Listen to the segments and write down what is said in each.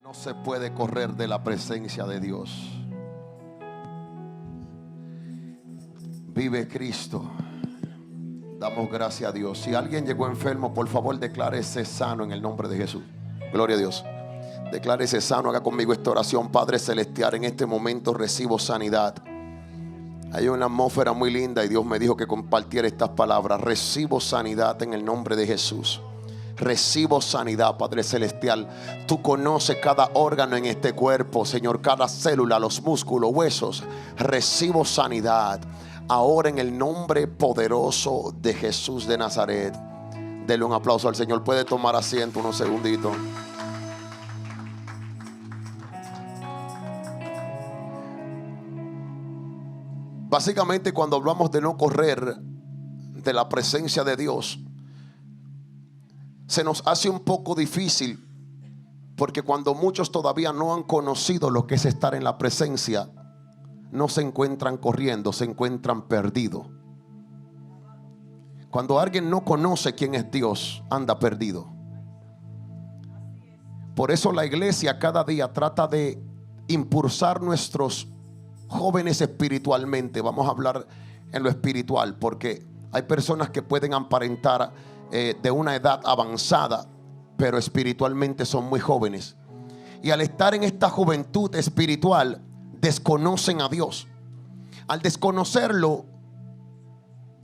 No se puede correr de la presencia de Dios. Vive Cristo. Damos gracias a Dios. Si alguien llegó enfermo, por favor declárese sano en el nombre de Jesús. Gloria a Dios. Declárese sano. Haga conmigo esta oración. Padre celestial, en este momento recibo sanidad. Hay una atmósfera muy linda y Dios me dijo que compartiera estas palabras. Recibo sanidad en el nombre de Jesús. Recibo sanidad, Padre celestial. Tú conoces cada órgano en este cuerpo, Señor, cada célula, los músculos, huesos. Recibo sanidad ahora en el nombre poderoso de Jesús de Nazaret. Dele un aplauso al Señor. Puede tomar asiento unos segunditos. Básicamente, cuando hablamos de no correr de la presencia de Dios, se nos hace un poco difícil, porque cuando muchos todavía no han conocido lo que es estar en la presencia, no se encuentran corriendo, se encuentran perdidos. Cuando alguien no conoce quién es Dios, anda perdido. Por eso la iglesia cada día trata de impulsar nuestros jóvenes espiritualmente. Vamos a hablar en lo espiritual, porque hay personas que pueden aparentar de una edad avanzada, pero espiritualmente son muy jóvenes. Y al estar en esta juventud espiritual, desconocen a Dios. Al desconocerlo,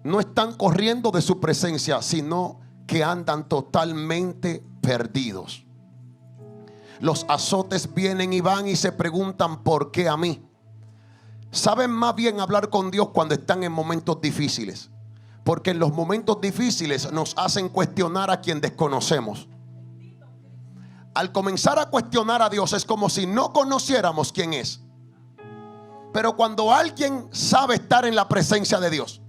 no están corriendo de su presencia, sino que andan totalmente perdidos. Los azotes vienen y van y se preguntan: ¿por qué a mí? Saben más bien hablar con Dios cuando están en momentos difíciles, porque en los momentos difíciles nos hacen cuestionar a quien desconocemos. Al comenzar a cuestionar a Dios es como si no conociéramos quién es. Pero cuando alguien sabe estar en la presencia de Dios,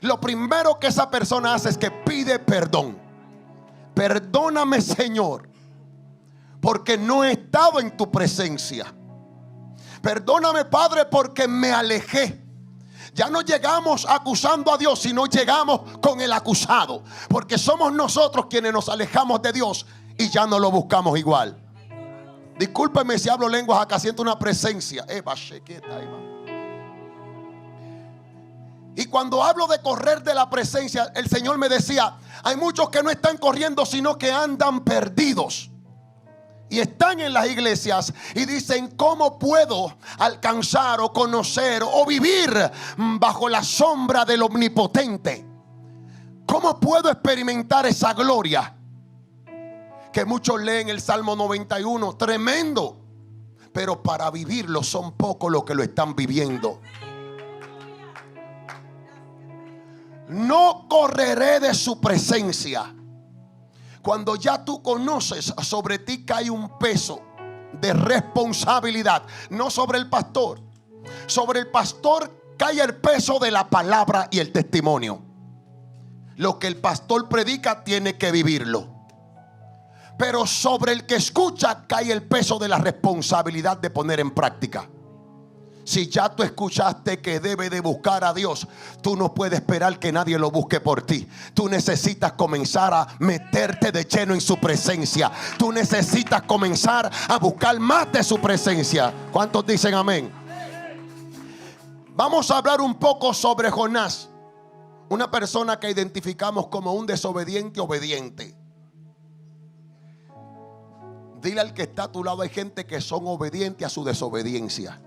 lo primero que esa persona hace es que pide perdón. Perdóname, Señor, porque no he estado en tu presencia. Perdóname, Padre, porque me alejé. Ya no llegamos acusando a Dios, sino llegamos con el acusado, porque somos nosotros quienes nos alejamos de Dios y ya no lo buscamos igual. Discúlpeme si hablo lenguas, acá siento una presencia. Y cuando hablo de correr de la presencia, el Señor me decía: hay muchos que no están corriendo, sino que andan perdidos. Y están en las iglesias y dicen: ¿cómo puedo alcanzar o conocer o vivir bajo la sombra del Omnipotente? ¿Cómo puedo experimentar esa gloria? Que muchos leen el Salmo 91, tremendo, pero para vivirlo son pocos los que lo están viviendo. No correré de su presencia. Cuando ya tú conoces, sobre ti cae un peso de responsabilidad. No sobre el pastor. Sobre el pastor cae el peso de la palabra y el testimonio. Lo que el pastor predica tiene que vivirlo. Pero sobre el que escucha cae el peso de la responsabilidad de poner en práctica. Si ya tú escuchaste que debe de buscar a Dios, tú no puedes esperar que nadie lo busque por ti. Tú necesitas comenzar a meterte de lleno en su presencia. Tú necesitas comenzar a buscar más de su presencia. ¿Cuántos dicen amén? Vamos a hablar un poco sobre Jonás, una persona que identificamos como un desobediente obediente. Dile al que está a tu lado: hay gente que son obedientes a su desobediencia.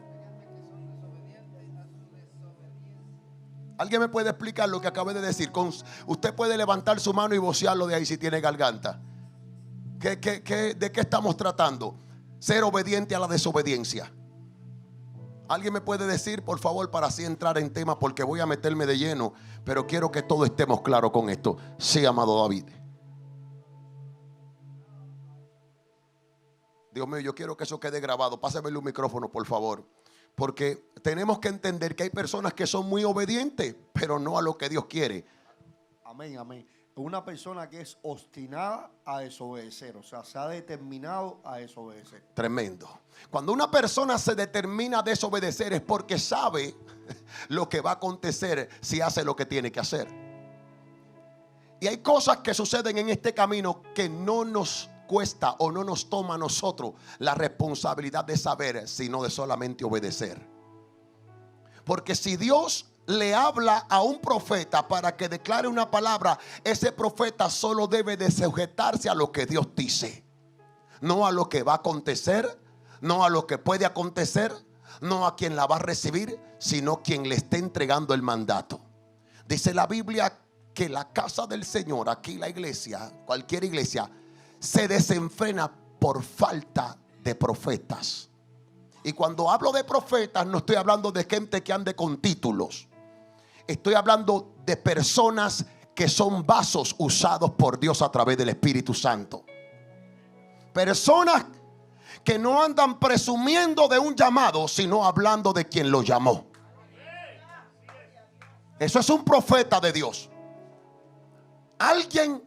¿Alguien me puede explicar lo que acabé de decir? Usted puede levantar su mano y vocearlo de ahí si tiene garganta. ¿De qué estamos tratando? Ser obediente a la desobediencia. ¿Alguien me puede decir, por favor, para así entrar en tema? Porque voy a meterme de lleno, pero quiero que todos estemos claros con esto. Sí, amado David. Dios mío, yo quiero que eso quede grabado. Pásamele un micrófono, por favor. Porque tenemos que entender que hay personas que son muy obedientes, pero no a lo que Dios quiere. Amén, amén. Una persona que es obstinada a desobedecer, o sea, se ha determinado a desobedecer. Tremendo. Cuando una persona se determina a desobedecer es porque sabe lo que va a acontecer si hace lo que tiene que hacer. Y hay cosas que suceden en este camino que no nos cuesta o no nos toma a nosotros la responsabilidad de saber, sino de solamente obedecer. Porque si Dios le habla a un profeta para que declare una palabra, ese profeta solo debe de sujetarse a lo que Dios dice, no a lo que va a acontecer, no a lo que puede acontecer, no a quien la va a recibir, sino quien le esté entregando el mandato. Dice la Biblia que la casa del Señor, aquí la iglesia, cualquier iglesia, se desenfrena por falta de profetas. Y cuando hablo de profetas, no estoy hablando de gente que ande con títulos. Estoy hablando de personas que son vasos usados por Dios a través del Espíritu Santo. Personas que no andan presumiendo de un llamado, sino hablando de quien lo llamó. Eso es un profeta de Dios. Alguien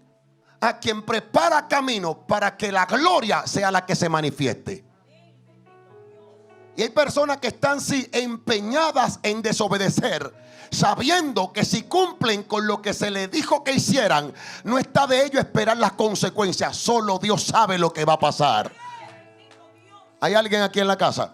a quien prepara camino para que la gloria sea la que se manifieste. Y hay personas que están empeñadas en desobedecer, sabiendo que si cumplen con lo que se les dijo que hicieran, no está de ello esperar las consecuencias. Solo Dios sabe lo que va a pasar. ¿Hay alguien aquí en la casa?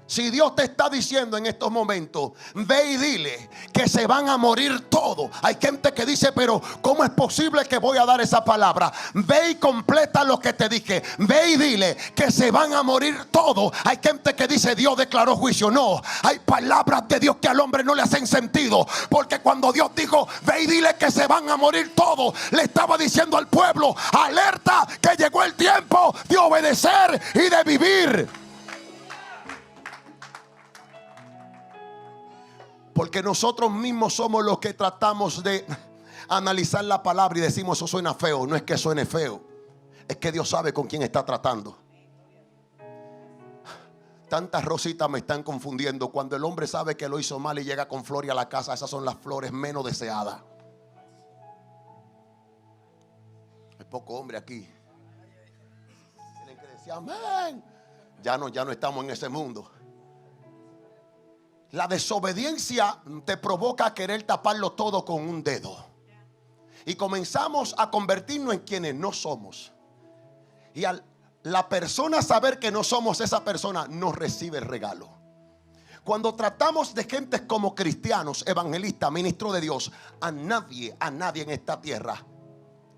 Si Dios te está diciendo en estos momentos, ve y dile que se van a morir todos. Hay gente que dice, pero ¿cómo es posible que voy a dar esa palabra? Ve y completa lo que te dije. Ve y dile que se van a morir todos. Hay gente que dice, Dios declaró juicio. No, hay palabras de Dios que al hombre no le hacen sentido. Porque cuando Dios dijo, ve y dile que se van a morir todos, le estaba diciendo al pueblo, alerta que llegó el tiempo de obedecer y de vivir. Porque nosotros mismos somos los que tratamos de analizar la palabra y decimos, eso suena feo. No es que suene feo, es que Dios sabe con quién está tratando. Tantas rositas me están confundiendo. Cuando el hombre sabe que lo hizo mal y llega con flores a la casa, esas son las flores menos deseadas. Hay poco hombre aquí. Tienen que decir amén. Ya no estamos en ese mundo. La desobediencia te provoca a querer taparlo todo con un dedo. Y comenzamos a convertirnos en quienes no somos. Y al la persona saber que no somos esa persona, no recibe el regalo. Cuando tratamos de gentes como cristianos, evangelistas, ministros de Dios, a nadie en esta tierra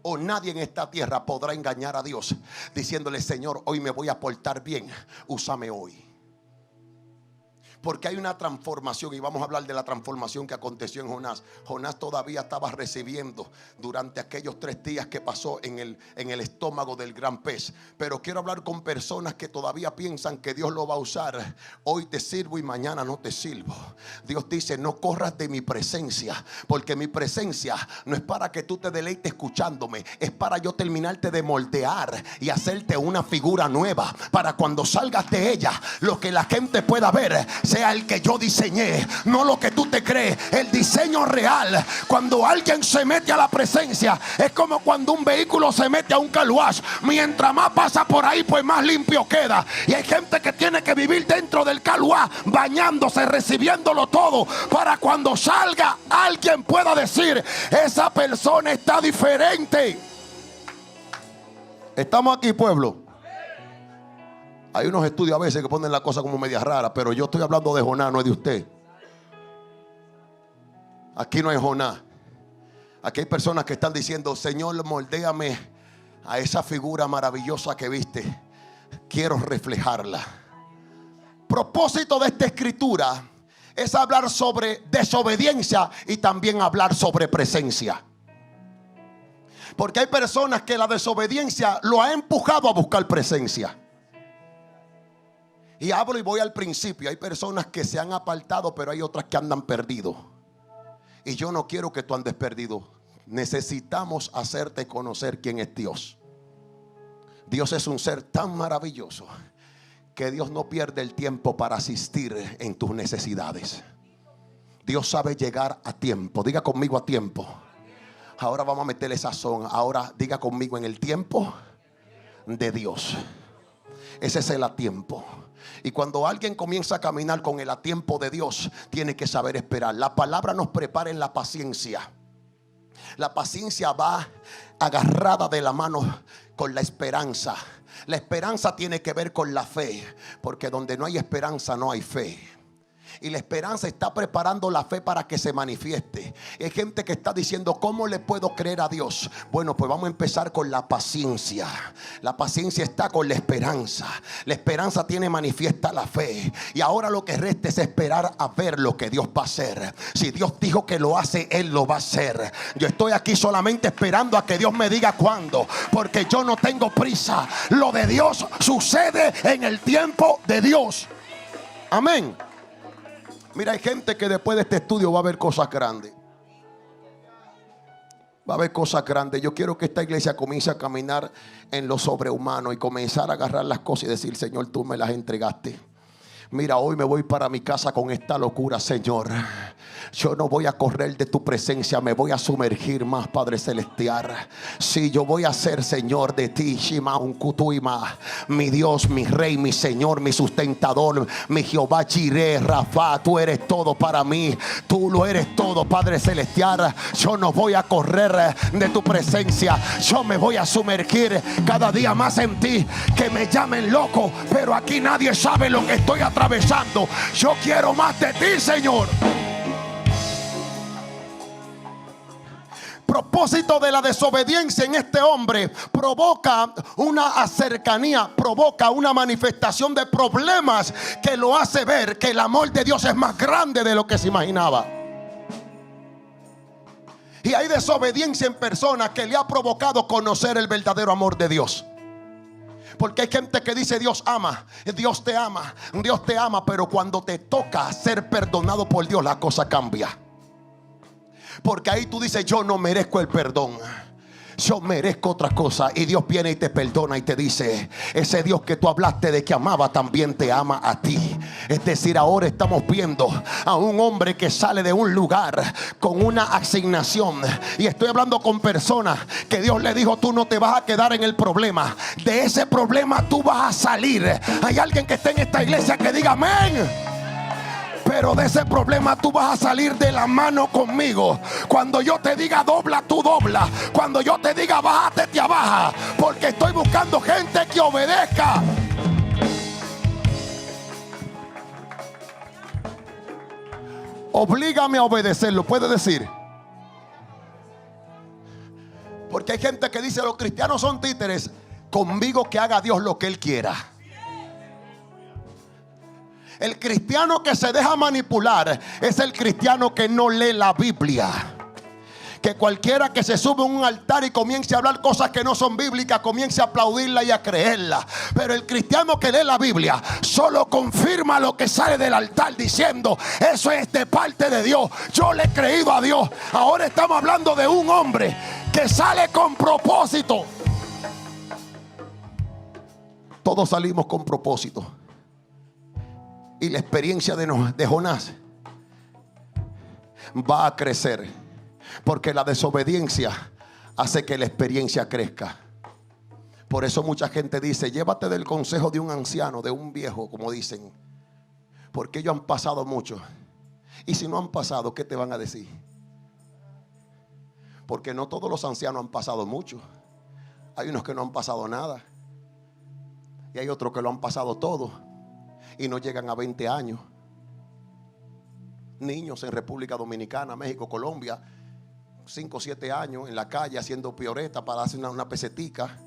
o nadie en esta tierra podrá engañar a Dios diciéndole, Señor, hoy me voy a portar bien, úsame hoy. Porque hay una transformación, y vamos a hablar de la transformación que aconteció en Jonás. Jonás todavía estaba recibiendo durante aquellos 3 días que pasó en el estómago del gran pez. Pero quiero hablar con personas que todavía piensan que Dios lo va a usar. Hoy te sirvo y mañana no te sirvo. Dios dice, no corras de mi presencia, porque mi presencia no es para que tú te deleites escuchándome, es para yo terminarte de moldear y hacerte una figura nueva, para cuando salgas de ella, lo que la gente pueda ver sea el que yo diseñé, no lo que tú te crees, el diseño real. Cuando alguien se mete a la presencia, es como cuando un vehículo se mete a un car wash. Mientras más pasa por ahí, pues más limpio queda. Y hay gente que tiene que vivir dentro del car wash, bañándose, recibiéndolo todo, para cuando salga alguien pueda decir, esa persona está diferente. Estamos aquí, pueblo. Hay unos estudios a veces que ponen la cosa como media rara, pero yo estoy hablando de Jonás, no es de usted. Aquí no hay Jonás. Aquí hay personas que están diciendo, Señor, moldéame a esa figura maravillosa que viste. Quiero reflejarla. Propósito de esta escritura es hablar sobre desobediencia y también hablar sobre presencia. Porque hay personas que la desobediencia lo ha empujado a buscar presencia. Y hablo y voy al principio. Hay personas que se han apartado, pero hay otras que andan perdidos. Y yo no quiero que tú andes perdido. Necesitamos hacerte conocer quién es Dios. Dios es un ser tan maravilloso que Dios no pierde el tiempo para asistir en tus necesidades. Dios sabe llegar a tiempo. Diga conmigo, a tiempo. Ahora vamos a meterle sazón. Ahora diga conmigo, en el tiempo de Dios. Ese es el a tiempo. Y cuando alguien comienza a caminar con el a tiempo de Dios, tiene que saber esperar. La palabra nos prepara en la paciencia. La paciencia va agarrada de la mano con la esperanza. La esperanza tiene que ver con la fe, porque donde no hay esperanza no hay fe. Y la esperanza está preparando la fe para que se manifieste. Hay gente que está diciendo, ¿cómo le puedo creer a Dios? Bueno, pues vamos a empezar con la paciencia. La paciencia está con la esperanza. La esperanza tiene manifiesta la fe. Y ahora lo que resta es esperar a ver lo que Dios va a hacer. Si Dios dijo que lo hace, Él lo va a hacer. Yo estoy aquí solamente esperando a que Dios me diga cuándo, porque yo no tengo prisa. Lo de Dios sucede en el tiempo de Dios. Amén. Mira, hay gente que después de este estudio va a ver cosas grandes. Va a haber cosas grandes. Yo quiero que esta iglesia comience a caminar en lo sobrehumano y comenzar a agarrar las cosas y decir, Señor, tú me las entregaste. Mira, hoy me voy para mi casa con esta locura, Señor. Yo no voy a correr de tu presencia, me voy a sumergir más, Padre Celestial. Sí, yo voy a ser, Señor, de ti, Shima Unkutuima, mi Dios, mi Rey, mi Señor, mi sustentador, mi Jehová Jireh, Rafa. Tú eres todo para mí, tú lo eres todo, Padre Celestial. Yo no voy a correr de tu presencia, yo me voy a sumergir cada día más en ti. Que me llamen loco, pero aquí nadie sabe lo que estoy atravesando. Yo quiero más de ti, Señor. Propósito de la desobediencia en este hombre provoca una cercanía, provoca una manifestación de problemas que lo hace ver que el amor de Dios es más grande de lo que se imaginaba. Y hay desobediencia en personas que le ha provocado conocer el verdadero amor de Dios. Porque hay gente que dice Dios ama, Dios te ama, Dios te ama, pero cuando te toca ser perdonado por Dios, la cosa cambia. Porque ahí tú dices, yo no merezco el perdón, yo merezco otra cosa. Y Dios viene y te perdona y te dice, ese Dios que tú hablaste de que amaba también te ama a ti. Es decir, ahora estamos viendo a un hombre que sale de un lugar con una asignación. Y estoy hablando con personas que Dios le dijo, tú no te vas a quedar en el problema. De ese problema tú vas a salir. Hay alguien que esté en esta iglesia que diga amén. Pero de ese problema tú vas a salir de la mano conmigo. Cuando yo te diga dobla, tú dobla. Cuando yo te diga bájate, te abaja. Porque estoy buscando gente que obedezca. Oblígame a obedecerlo, puede decir. Porque hay gente que dice los cristianos son títeres. Conmigo que haga Dios lo que Él quiera. El cristiano que se deja manipular es el cristiano que no lee la Biblia. Que cualquiera que se sube a un altar y comience a hablar cosas que no son bíblicas, comience a aplaudirla y a creerla. Pero el cristiano que lee la Biblia solo confirma lo que sale del altar diciendo, eso es de parte de Dios, yo le he creído a Dios. Ahora estamos hablando de un hombre que sale con propósito. Todos salimos con propósito. Y la experiencia de Jonás va a crecer, porque la desobediencia hace que la experiencia crezca. Por eso mucha gente dice, llévate del consejo de un anciano, de un viejo, como dicen, porque ellos han pasado mucho. Y si no han pasado, ¿qué te van a decir? Porque no todos los ancianos han pasado mucho. Hay unos que no han pasado nada, y hay otros que lo han pasado todo y no llegan a 20 años. Niños en República Dominicana, México, Colombia, 5 o 7 años en la calle haciendo pioreta para hacer una pesetica.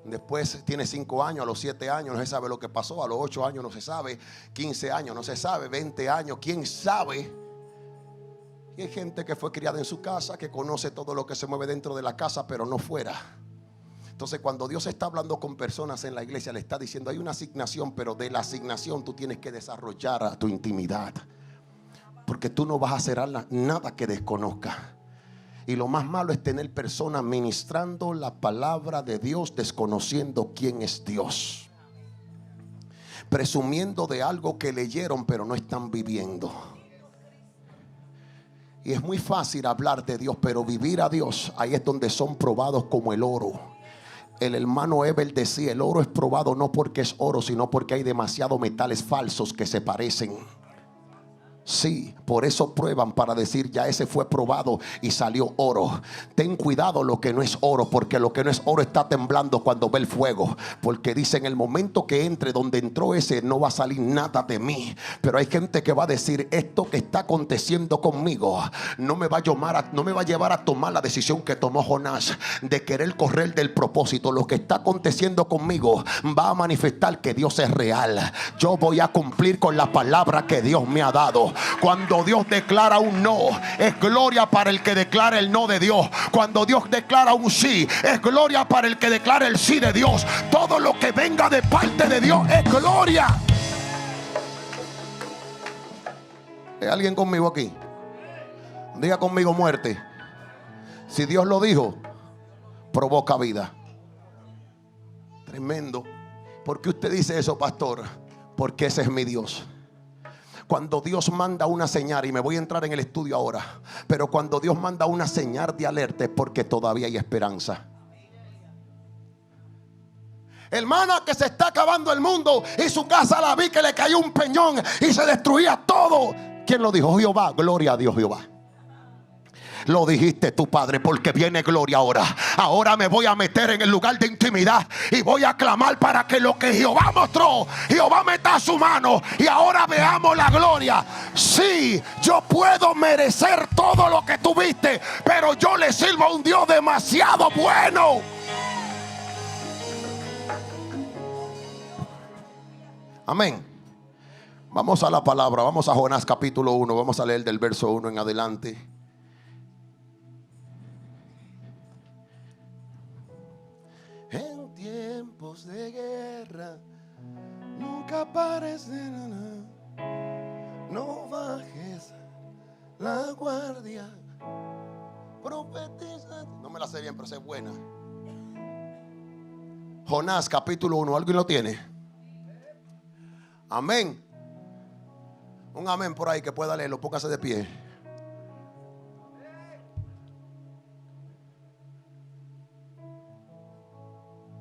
Después tiene 5 años, a los 7 años no se sabe lo que pasó, a los 8 años no se sabe, 15 años no se sabe, 20 años, quién sabe. Y hay gente que fue criada en su casa, que conoce todo lo que se mueve dentro de la casa, pero no fuera. Entonces, cuando Dios está hablando con personas en la iglesia, le está diciendo, hay una asignación, pero de la asignación tú tienes que desarrollar a tu intimidad. Porque tú no vas a hacer nada que desconozca. Y lo más malo es tener personas ministrando la palabra de Dios desconociendo quién es Dios. Presumiendo de algo que leyeron pero no están viviendo. Y es muy fácil hablar de Dios, pero vivir a Dios, ahí es donde son probados como el oro. El hermano Ebel decía, el oro es probado no porque es oro, sino porque hay demasiados metales falsos que se parecen. Sí, por eso prueban para decir ya ese fue probado y salió oro. Ten cuidado lo que no es oro, porque lo que no es oro está temblando cuando ve el fuego. Porque dice en el momento que entre donde entró ese no va a salir nada de mí. Pero hay gente que va a decir esto que está aconteciendo conmigo no me va a llevar a tomar la decisión que tomó Jonás de querer correr del propósito. Lo que está aconteciendo conmigo va a manifestar que Dios es real. Yo voy a cumplir con la palabra que Dios me ha dado. Cuando Dios declara un no, es gloria para el que declara el no de Dios. Cuando Dios declara un sí, es gloria para el que declara el sí de Dios. Todo lo que venga de parte de Dios es gloria. ¿Hay alguien conmigo aquí? Diga conmigo muerte. Si Dios lo dijo, provoca vida. Tremendo. ¿Por qué usted dice eso, pastor? Porque ese es mi Dios. Cuando Dios manda una señal, y me voy a entrar en el estudio ahora, pero cuando Dios manda una señal de alerta es porque todavía hay esperanza. Hermana, que se está acabando el mundo y su casa la vi que le cayó un peñón y se destruía todo. ¿Quién lo dijo? Jehová. Gloria a Dios, Jehová. Lo dijiste tú, Padre, porque viene gloria ahora. Ahora me voy a meter en el lugar de intimidad y voy a clamar para que lo que Jehová mostró, Jehová meta su mano y ahora veamos la gloria. Sí, yo puedo merecer todo lo que tuviste, pero yo le sirvo a un Dios demasiado bueno. Amén. Vamos a la palabra, vamos a Jonás capítulo 1, vamos a leer del verso 1 en adelante. En tiempos de guerra nunca pares de nada, no bajes la guardia, profetiza. No me la sé bien, pero sé buena. Jonás capítulo 1, ¿alguien lo tiene? Amén. Un amén por ahí que pueda leerlo, póngase de pie.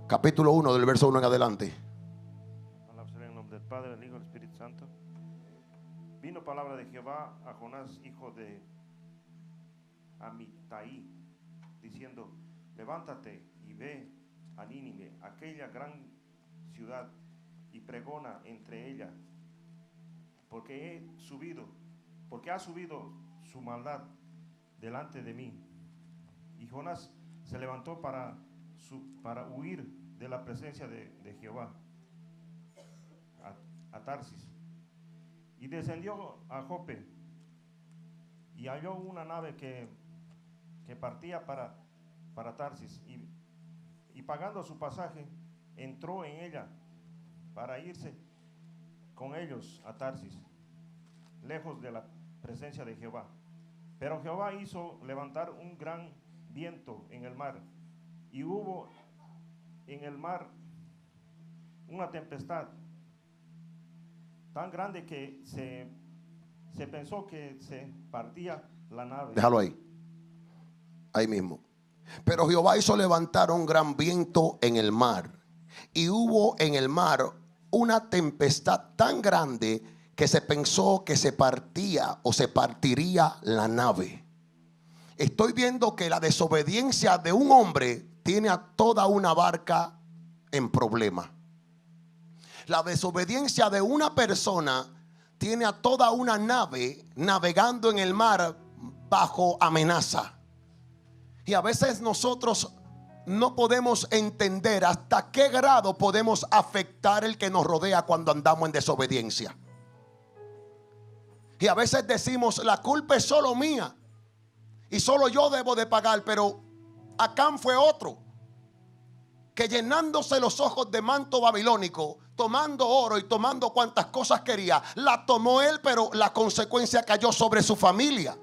Capítulo 1 del verso 1 en adelante. En el nombre del Padre, del Hijo y del Espíritu Santo. Vino palabra de Jehová a Jonás, hijo de Amitai, diciendo: levántate y ve a Nínive, aquella gran ciudad, y pregona entre ella, porque ha subido su maldad delante de mí. Y Jonás se levantó para huir de la presencia de Jehová a Tarsis, y descendió a Jope y halló una nave que partía para Tarsis, y pagando su pasaje entró en ella para irse con ellos a Tarsis, lejos de la presencia de Jehová. Pero Jehová hizo levantar un gran viento en el mar, y hubo en el mar una tempestad tan grande que se pensó que se partía la nave. Déjalo ahí mismo. Pero Jehová hizo levantar un gran viento en el mar, y hubo en el mar una tempestad tan grande que se pensó que se partía o se partiría la nave. Estoy viendo que la desobediencia de un hombre tiene a toda una barca en problema. La desobediencia de una persona tiene a toda una nave navegando en el mar bajo amenaza. Y a veces nosotros no podemos entender hasta qué grado podemos afectar el que nos rodea cuando andamos en desobediencia. Y a veces decimos: la culpa es solo mía y solo yo debo de pagar. Pero Acán fue otro que, llenándose los ojos de manto babilónico, tomando oro y tomando cuantas cosas quería, la tomó él, pero la consecuencia cayó sobre su familia.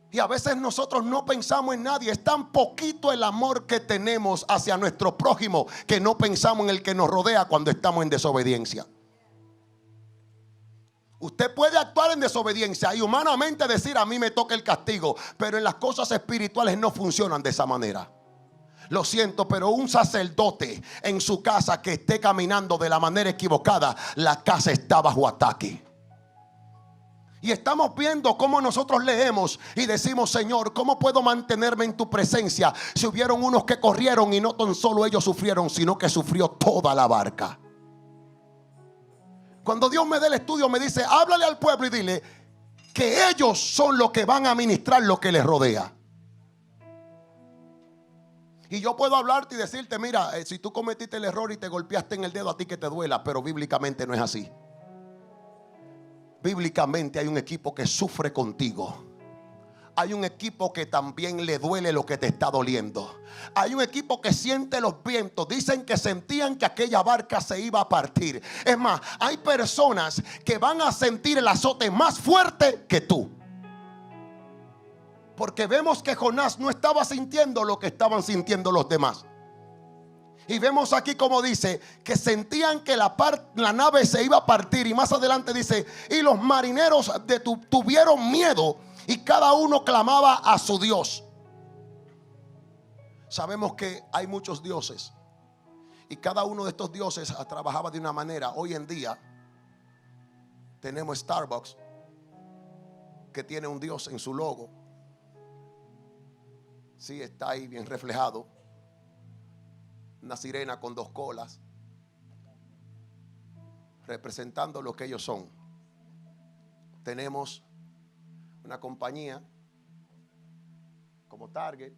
Y a veces nosotros no pensamos en nadie. Es tan poquito el amor que tenemos hacia nuestro prójimo que no pensamos en el que nos rodea cuando estamos en desobediencia. Usted puede actuar en desobediencia y humanamente decir: a mí me toca el castigo, pero en las cosas espirituales no funcionan de esa manera. Lo siento, pero un sacerdote en su casa que esté caminando de la manera equivocada, la casa está bajo ataque. Y estamos viendo cómo nosotros leemos y decimos: Señor, ¿cómo puedo mantenerme en tu presencia si hubieron unos que corrieron y no tan solo ellos sufrieron, sino que sufrió toda la barca? Cuando Dios me dé el estudio, me dice: háblale al pueblo y dile que ellos son los que van a ministrar lo que les rodea. Y yo puedo hablarte y decirte: mira, si tú cometiste el error y te golpeaste en el dedo, a ti que te duela. Pero bíblicamente no es así. Bíblicamente hay un equipo que sufre contigo. Hay un equipo que también le duele lo que te está doliendo. Hay un equipo que siente los vientos. Dicen que sentían que aquella barca se iba a partir. Es más, hay personas que van a sentir el azote más fuerte que tú. Porque vemos que Jonás no estaba sintiendo lo que estaban sintiendo los demás. Y vemos aquí como dice que sentían que la nave se iba a partir. Y más adelante dice: y los marineros tuvieron miedo, y cada uno clamaba a su Dios. Sabemos que hay muchos dioses, y cada uno de estos dioses trabajaba de una manera. Hoy en día tenemos Starbucks, que tiene un dios en su logo. Sí, está ahí bien reflejado. Una sirena con 2 colas, representando lo que ellos son. Tenemos una compañía como Target,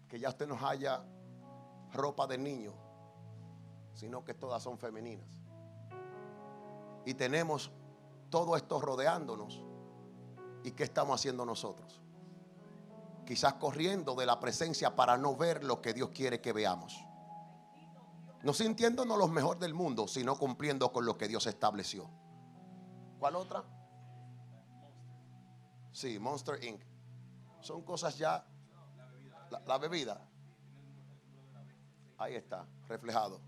que ya usted no haya ropa de niño, sino que todas son femeninas. Y tenemos todo esto rodeándonos. ¿Y qué estamos haciendo nosotros? Quizás corriendo de la presencia para no ver lo que Dios quiere que veamos. No sintiéndonos los mejores del mundo, sino cumpliendo con lo que Dios estableció. ¿Cuál otra? Sí, Monster Inc. Son cosas ya. La bebida. Ahí está, reflejado.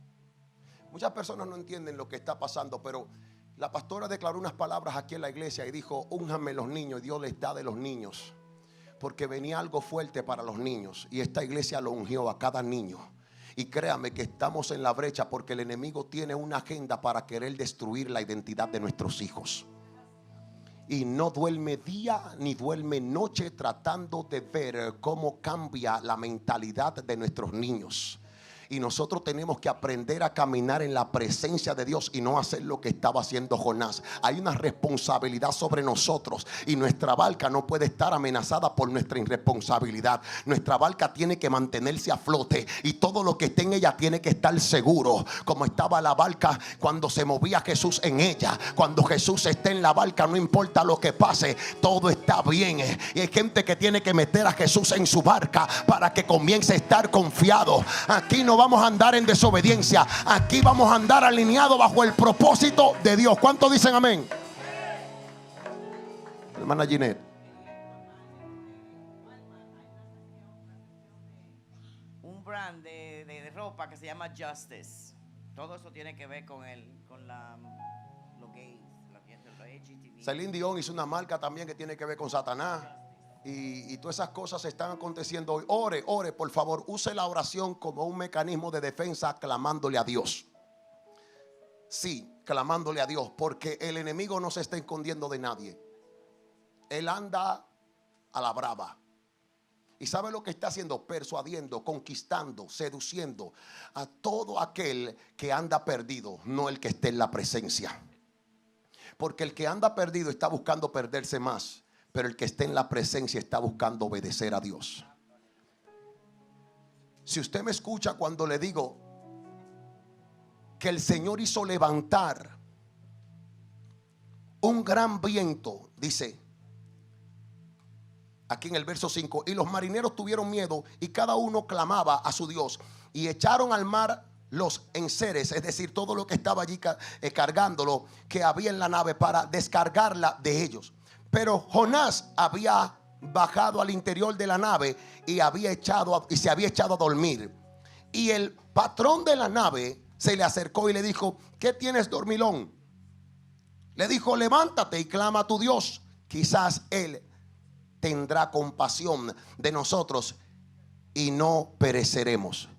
Muchas personas no entienden lo que está pasando, pero la pastora declaró unas palabras aquí en la iglesia y dijo: únjanme los niños, y Dios les da de los niños. Porque venía algo fuerte para los niños, y esta iglesia lo ungió a cada niño. Y créame que estamos en la brecha, porque el enemigo tiene una agenda para querer destruir la identidad de nuestros hijos. Y no duerme día ni duerme noche tratando de ver cómo cambia la mentalidad de nuestros niños. Y nosotros tenemos que aprender a caminar en la presencia de Dios y no hacer lo que estaba haciendo Jonás. Hay una responsabilidad sobre nosotros, y nuestra barca no puede estar amenazada por nuestra irresponsabilidad. Nuestra barca tiene que mantenerse a flote, y todo lo que esté en ella tiene que estar seguro, como estaba la barca cuando se movía Jesús en ella. Cuando Jesús esté en la barca, no importa lo que pase, todo está bien. Y hay gente que tiene que meter a Jesús en su barca para que comience a estar confiado. Aquí no vamos a andar en desobediencia. Aquí vamos a andar alineados bajo el propósito de Dios. ¿Cuántos dicen amén? Hermana Ginette. Un brand de ropa que se llama Justice. Todo eso tiene que ver con los gays, los LGTB. Celine Dion hizo una marca también que tiene que ver con Satanás. Y todas esas cosas están aconteciendo hoy. Ore, por favor. Use la oración como un mecanismo de defensa, clamándole a Dios. Sí, clamándole a Dios, porque el enemigo no se está escondiendo de nadie. Él anda a la brava. ¿Y sabe lo que está haciendo? Persuadiendo, conquistando, seduciendo a todo aquel que anda perdido, no el que esté en la presencia. Porque el que anda perdido está buscando perderse más, pero el que esté en la presencia está buscando obedecer a Dios. Si usted me escucha cuando le digo que el Señor hizo levantar un gran viento, dice aquí en el verso 5, y los marineros tuvieron miedo, y cada uno clamaba a su Dios, y echaron al mar los enseres, es decir, todo lo que estaba allí cargándolo, que había en la nave, para descargarla de ellos. Pero Jonás había bajado al interior de la nave y se había echado a dormir. Y el patrón de la nave se le acercó y le dijo: ¿qué tienes, dormilón? Le dijo: levántate y clama a tu Dios, quizás Él tendrá compasión de nosotros y no pereceremos.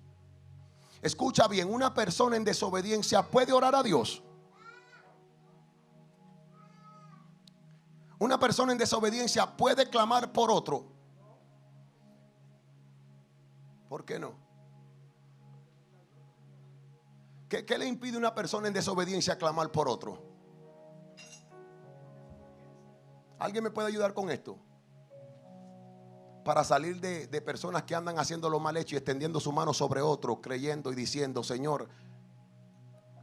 Escucha bien, una persona en desobediencia puede orar a Dios. Una persona en desobediencia puede clamar por otro. ¿Por qué no? ¿Qué le impide a una persona en desobediencia clamar por otro? ¿Alguien me puede ayudar con esto? Para salir de personas que andan haciendo lo mal hecho y extendiendo su mano sobre otro, creyendo y diciendo: Señor,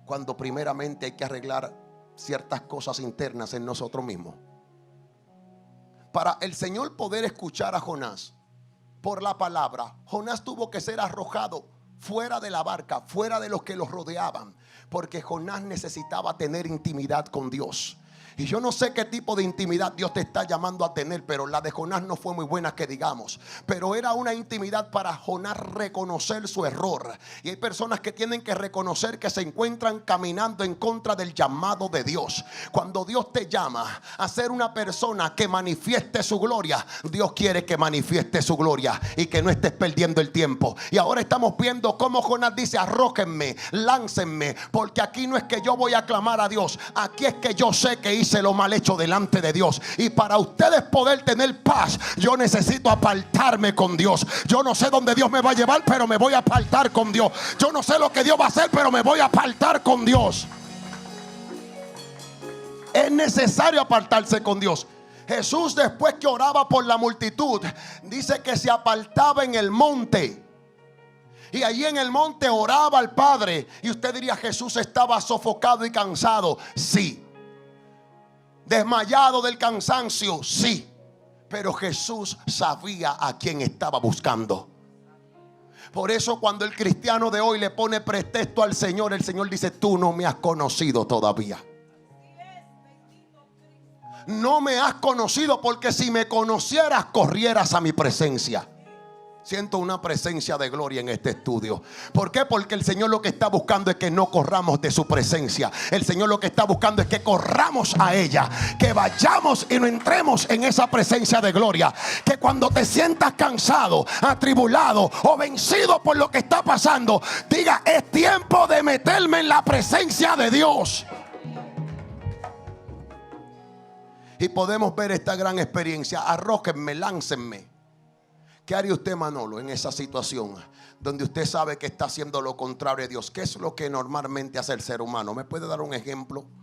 cuando primeramente hay que arreglar ciertas cosas internas en nosotros mismos. Para el Señor poder escuchar a Jonás por la palabra, Jonás tuvo que ser arrojado fuera de la barca, fuera de los que los rodeaban, porque Jonás necesitaba tener intimidad con Dios. Y yo no sé qué tipo de intimidad Dios te está llamando a tener, pero la de Jonás no fue muy buena que digamos. Pero era una intimidad para Jonás reconocer su error. Y hay personas que tienen que reconocer que se encuentran caminando en contra del llamado de Dios. Cuando Dios te llama a ser una persona que manifieste su gloria, Dios quiere que manifieste su gloria y que no estés perdiendo el tiempo. Y ahora estamos viendo cómo Jonás dice: arrójenme, láncenme, porque aquí no es que yo voy a clamar a Dios, aquí es que yo sé que hice lo mal hecho delante de Dios. Y para ustedes poder tener paz, yo necesito apartarme con Dios. Yo no sé dónde Dios me va a llevar, pero me voy a apartar con Dios. Yo no sé lo que Dios va a hacer, pero me voy a apartar con Dios. Es necesario apartarse con Dios. Jesús, después que oraba por la multitud, dice que se apartaba en el monte. Y allí en el monte oraba al Padre. Y usted diría: Jesús estaba sofocado y cansado. Sí. Desmayado del cansancio, sí. Pero Jesús sabía a quién estaba buscando. Por eso cuando el cristiano de hoy le pone pretexto al Señor, el Señor dice: tú no me has conocido todavía. No me has conocido, porque si me conocieras corrieras a mi presencia. Siento una presencia de gloria en este estudio. ¿Por qué? Porque el Señor lo que está buscando es que no corramos de su presencia. El Señor lo que está buscando es que corramos a ella, que vayamos y no entremos en esa presencia de gloria. Que cuando te sientas cansado, atribulado o vencido por lo que está pasando, diga: es tiempo de meterme en la presencia de Dios. Y podemos ver esta gran experiencia. Arrójenme, láncenme. ¿Qué haría usted, Manolo, en esa situación donde usted sabe que está haciendo lo contrario a Dios? ¿Qué es lo que normalmente hace el ser humano? ¿Me puede dar un ejemplo? Bueno,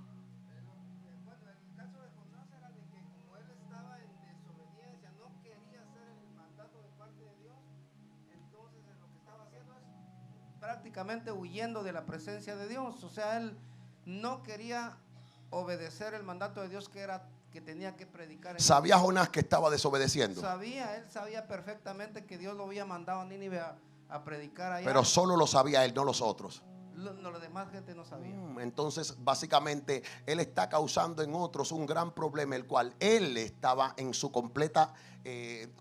el caso de Jonás era de que como él estaba en desobediencia, no quería hacer el mandato de parte de Dios, entonces lo que estaba haciendo es prácticamente huyendo de la presencia de Dios. O sea, él no quería obedecer el mandato de Dios que tenía que predicar. ¿Sabía Jonás que estaba desobedeciendo? Él sabía perfectamente que Dios lo había mandado a Nínive a predicar allá. Pero solo lo sabía él, no los otros. La demás gente no sabía. Entonces, básicamente, él está causando en otros un gran problema, el cual él estaba en su completa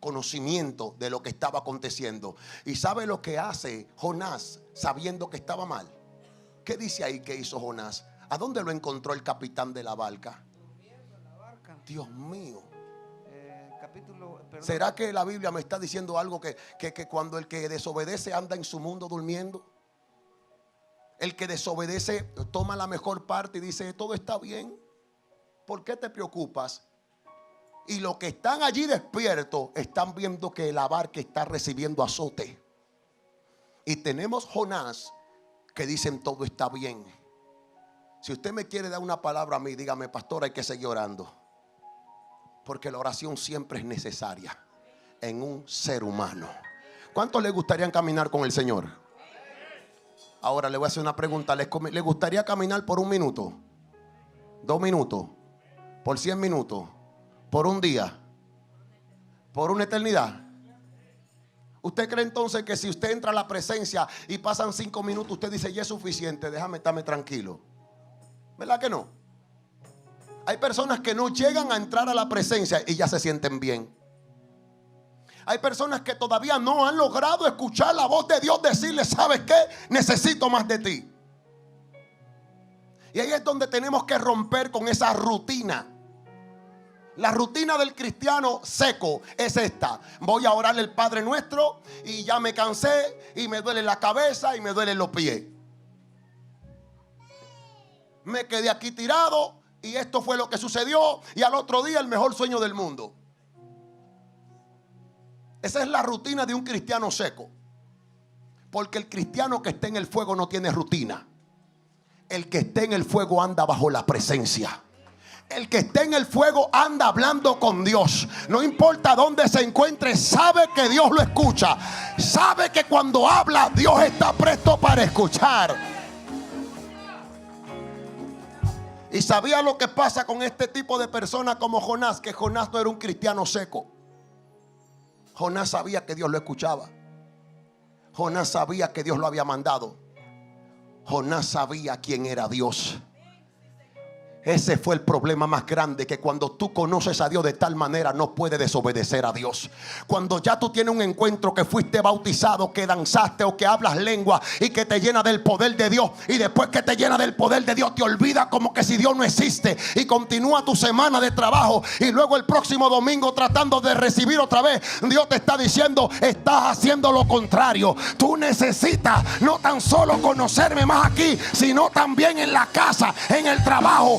conocimiento de lo que estaba aconteciendo. ¿Y sabe lo que hace Jonás sabiendo que estaba mal? ¿Qué dice ahí que hizo Jonás? ¿A dónde lo encontró el capitán de la barca? Durmiendo en la barca. Dios mío. Perdón. ¿Será que la Biblia me está diciendo algo que cuando el que desobedece anda en su mundo durmiendo? El que desobedece toma la mejor parte y dice: todo está bien, ¿por qué te preocupas? Y los que están allí despiertos están viendo que la barca está recibiendo azote. Y tenemos Jonás que dicen: todo está bien. Si usted me quiere dar una palabra a mí, dígame: pastor, hay que seguir orando. Porque la oración siempre es necesaria en un ser humano. ¿Cuántos le gustaría caminar con el Señor? Ahora le voy a hacer una pregunta. ¿Le gustaría caminar por 1 minuto? 2 minutos. ¿Por 100 minutos? ¿Por un día? ¿Por una eternidad? ¿Usted cree entonces que si usted entra a la presencia y pasan 5 minutos, usted dice: ya es suficiente, déjame estarme tranquilo? ¿Verdad que no? Hay personas que no llegan a entrar a la presencia y ya se sienten bien. Hay personas que todavía no han logrado escuchar la voz de Dios decirle: ¿sabes qué? Necesito más de ti. Y ahí es donde tenemos que romper con esa rutina. La rutina del cristiano seco es esta: voy a orarle el Padre Nuestro y ya me cansé y me duele la cabeza y me duelen los pies. Me quedé aquí tirado, y esto fue lo que sucedió, y al otro día el mejor sueño del mundo. Esa es la rutina de un cristiano seco. Porque el cristiano que está en el fuego no tiene rutina. El que está en el fuego anda bajo la presencia. El que está en el fuego anda hablando con Dios. No importa dónde se encuentre, sabe que Dios lo escucha. Sabe que cuando habla, Dios está presto para escuchar. Y sabía lo que pasa con este tipo de personas como Jonás, que Jonás no era un cristiano seco. Jonás sabía que Dios lo escuchaba. Jonás sabía que Dios lo había mandado. Jonás sabía quién era Dios. Ese fue el problema más grande, que cuando tú conoces a Dios de tal manera no puedes desobedecer a Dios. Cuando ya tú tienes un encuentro que fuiste bautizado, que danzaste o que hablas lengua y que te llena del poder de Dios, y después que te llena del poder de Dios te olvida como que si Dios no existe y continúa tu semana de trabajo, y luego el próximo domingo tratando de recibir otra vez, Dios te está diciendo: estás haciendo lo contrario. Tú necesitas no tan solo conocerme más aquí, sino también en la casa, en el trabajo.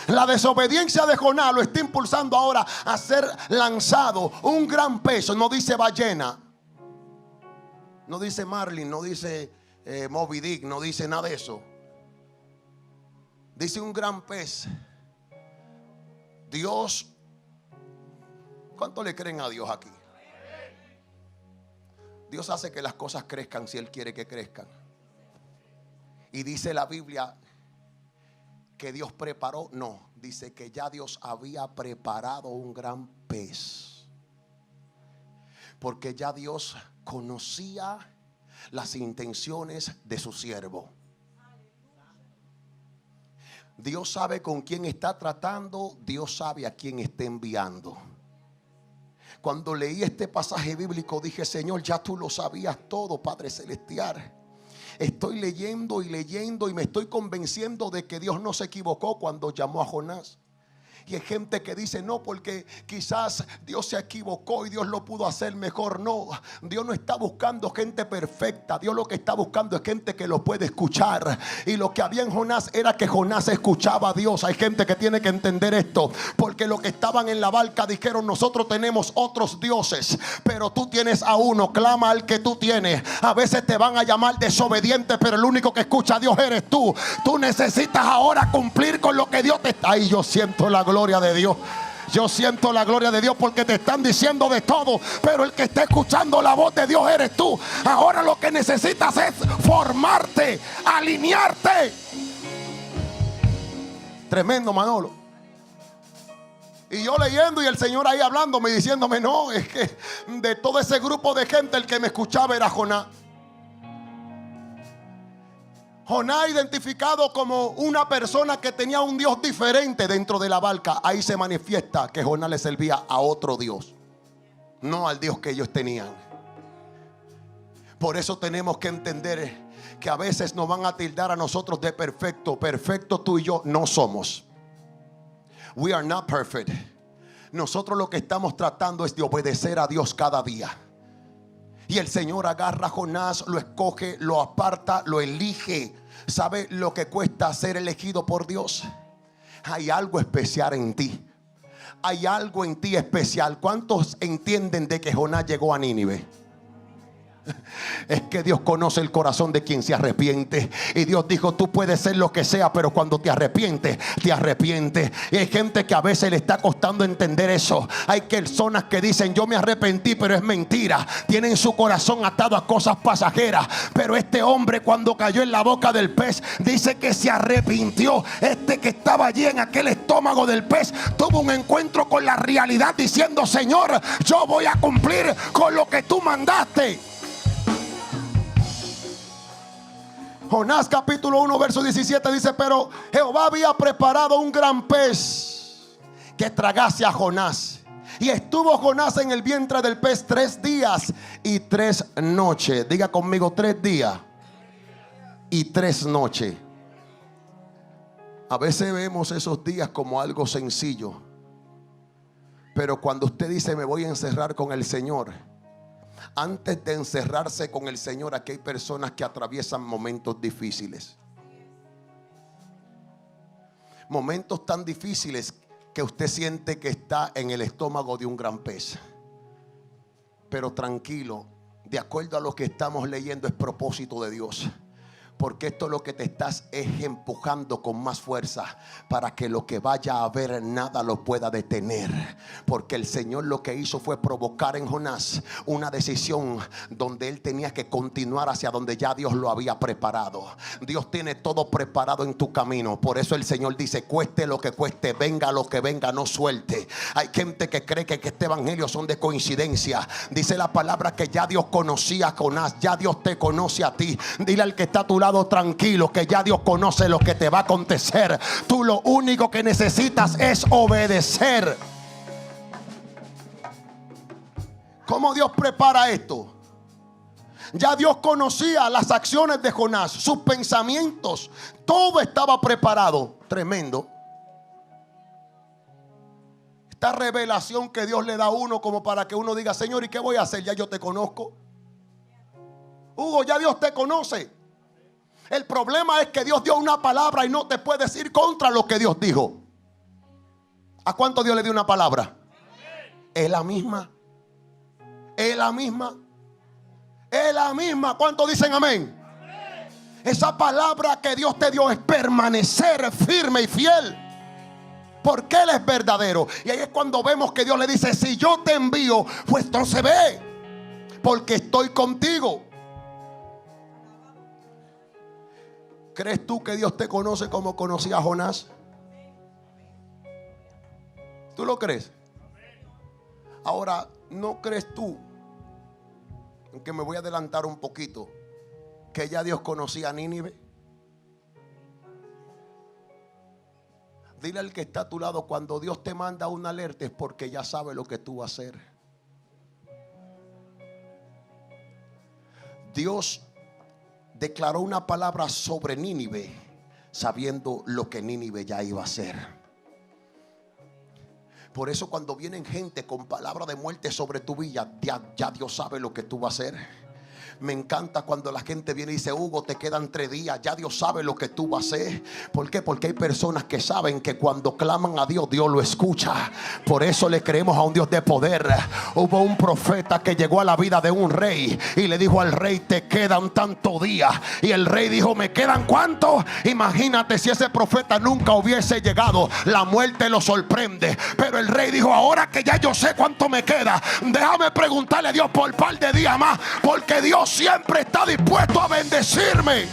La desobediencia de Jonás lo está impulsando ahora a ser lanzado un gran peso. No dice ballena, no dice Marlin, no dice Moby Dick, no dice nada de eso. Dice un gran pez. Dios, ¿cuánto le creen a Dios aquí? Dios hace que las cosas crezcan si Él quiere que crezcan. Y dice la Biblia que Dios preparó, no, dice que ya Dios había preparado un gran pez. Porque ya Dios conocía las intenciones de su siervo. Dios sabe con quién está tratando, Dios sabe a quién está enviando. Cuando leí este pasaje bíblico dije: Señor, ya tú lo sabías todo, Padre Celestial. Estoy leyendo y leyendo y me estoy convenciendo de que Dios no se equivocó cuando llamó a Jonás. Y hay gente que dice: no, porque quizás Dios se equivocó y Dios lo pudo hacer mejor. No, Dios no está buscando gente perfecta. Dios lo que está buscando es gente que lo puede escuchar. Y lo que había en Jonás era que Jonás escuchaba a Dios. Hay gente que tiene que entender esto, porque los que estaban en la barca dijeron: nosotros tenemos otros dioses, pero tú tienes a uno, clama al que tú tienes. A veces te van a llamar desobediente, pero el único que escucha a Dios eres tú. Tú necesitas ahora cumplir con lo que Dios te está. Ay, yo siento la gloria de Dios. Yo siento la gloria de Dios, porque te están diciendo de todo, pero el que está escuchando la voz de Dios eres tú. Ahora lo que necesitas es formarte, alinearte. Tremendo, Manolo. Y yo leyendo y el Señor ahí hablándome, diciéndome: no, es que de todo ese grupo de gente el que me escuchaba era Jonás. Jonás, identificado como una persona que tenía un Dios diferente dentro de la barca. Ahí se manifiesta que Jonás le servía a otro Dios, no al Dios que ellos tenían. Por eso tenemos que entender que a veces nos van a tildar a nosotros de perfecto. Perfecto tú y yo no somos. We are not perfect. Nosotros lo que estamos tratando es de obedecer a Dios cada día. Y el Señor agarra a Jonás, lo escoge, lo aparta, lo elige. ¿Sabe lo que cuesta ser elegido por Dios? Hay algo especial en ti. Hay algo en ti especial. ¿Cuántos entienden de que Jonás llegó a Nínive? Es que Dios conoce el corazón de quien se arrepiente. Y Dios dijo: tú puedes ser lo que sea, pero cuando te arrepientes, te arrepientes. Y hay gente que a veces le está costando entender eso. Hay personas que dicen: yo me arrepentí, pero es mentira. Tienen su corazón atado a cosas pasajeras. Pero este hombre, cuando cayó en la boca del pez, dice que se arrepintió. Este que estaba allí en aquel estómago del pez tuvo un encuentro con la realidad, diciendo: Señor, yo voy a cumplir con lo que tú mandaste. Jonás capítulo 1 verso 17 dice: pero Jehová había preparado un gran pez que tragase a Jonás. Y estuvo Jonás en el vientre del pez 3 días y 3 noches. Diga conmigo: 3 días y 3 noches. A veces vemos esos días como algo sencillo, pero cuando usted dice: me voy a encerrar con el Señor, antes de encerrarse con el Señor, aquí hay personas que atraviesan momentos difíciles. Momentos tan difíciles que usted siente que está en el estómago de un gran pez. Pero tranquilo, de acuerdo a lo que estamos leyendo, es propósito de Dios. Porque esto lo que te estás es empujando con más fuerza para que lo que vaya a haber nada lo pueda detener. Porque el Señor lo que hizo fue provocar en Jonás una decisión donde él tenía que continuar hacia donde ya Dios lo había preparado. Dios tiene todo preparado en tu camino. Por eso el Señor dice: cueste lo que cueste, venga lo que venga, no suelte. Hay gente que cree que este evangelio son de coincidencia. Dice la palabra que ya Dios conocía a Jonás, ya Dios te conoce a ti. Dile al que está a tu lado: tranquilo, que ya Dios conoce lo que te va a acontecer. Tú lo único que necesitas es obedecer. ¿Cómo Dios prepara esto? Ya Dios conocía las acciones de Jonás, sus pensamientos, todo estaba preparado. Tremendo. Esta revelación que Dios le da a uno como para que uno diga: Señor, ¿y qué voy a hacer? Ya yo te conozco. Hugo, ya Dios te conoce. El problema es que Dios dio una palabra y no te puedes ir contra lo que Dios dijo. ¿A cuánto Dios le dio una palabra? Es la misma. Es la misma. Es la misma. ¿Cuántos dicen amén? Esa palabra que Dios te dio es permanecer firme y fiel, porque Él es verdadero. Y ahí es cuando vemos que Dios le dice: si yo te envío, pues entonces ve, porque estoy contigo. ¿Crees tú que Dios te conoce como conocía a Jonás? ¿Tú lo crees? Ahora, ¿no crees tú, aunque me voy a adelantar un poquito, que ya Dios conocía a Nínive? Dile al que está a tu lado: cuando Dios te manda una alerta es porque ya sabe lo que tú vas a hacer. Dios declaró una palabra sobre Nínive sabiendo lo que Nínive ya iba a hacer. Por eso cuando vienen gente con palabra de muerte sobre tu vida, ya Dios sabe lo que tú vas a hacer. Me encanta cuando la gente viene y dice: Hugo, te quedan 3 días. Ya Dios sabe lo que tú vas a hacer. ¿Por qué? Porque hay personas que saben que cuando claman a Dios, Dios lo escucha. Por eso le creemos a un Dios de poder. Hubo un profeta que llegó a la vida de un rey y le dijo al rey: te quedan tantos días. Y el rey dijo: ¿me quedan cuántos? Imagínate si ese profeta nunca hubiese llegado. La muerte lo sorprende. Pero el rey dijo: ahora que ya yo sé cuánto me queda, déjame preguntarle a Dios por un par de días más, porque Dios siempre está dispuesto a bendecirme.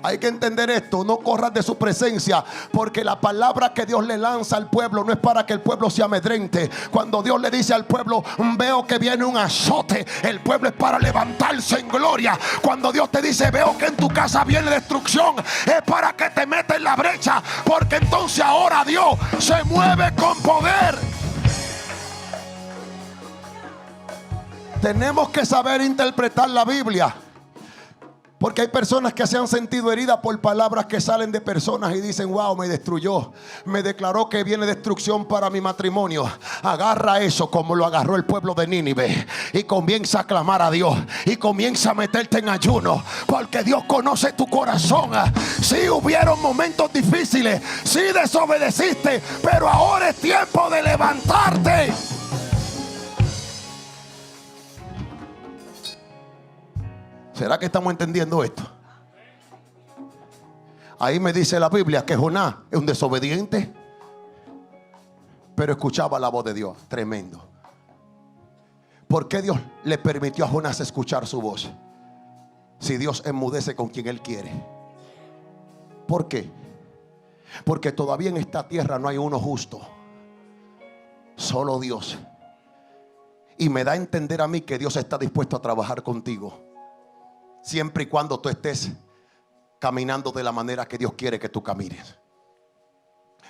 Hay que entender esto. No corras de su presencia, porque la palabra que Dios le lanza al pueblo no es para que el pueblo se amedrente. Cuando Dios le dice al pueblo: veo que viene un azote, el pueblo es para levantarse en gloria. Cuando Dios te dice: veo que en tu casa viene destrucción, es para que te metas en la brecha, porque entonces ahora Dios se mueve con poder. Tenemos que saber interpretar la Biblia, porque hay personas que se han sentido heridas por palabras que salen de personas y dicen: wow, me destruyó, me declaró que viene destrucción para mi matrimonio. Agarra eso como lo agarró el pueblo de Nínive y comienza a clamar a Dios y comienza a meterte en ayuno, porque Dios conoce tu corazón. Sí, hubieron momentos difíciles, sí desobedeciste, pero ahora es tiempo de levantarte. ¿Será que estamos entendiendo esto? Ahí me dice la Biblia que Jonás es un desobediente, pero escuchaba la voz de Dios. Tremendo. ¿Por qué Dios le permitió a Jonás escuchar su voz? Si Dios enmudece con quien Él quiere. ¿Por qué? Porque todavía en esta tierra no hay uno justo, solo Dios. Y me da a entender a mí que Dios está dispuesto a trabajar contigo, siempre y cuando tú estés caminando de la manera que Dios quiere que tú camines.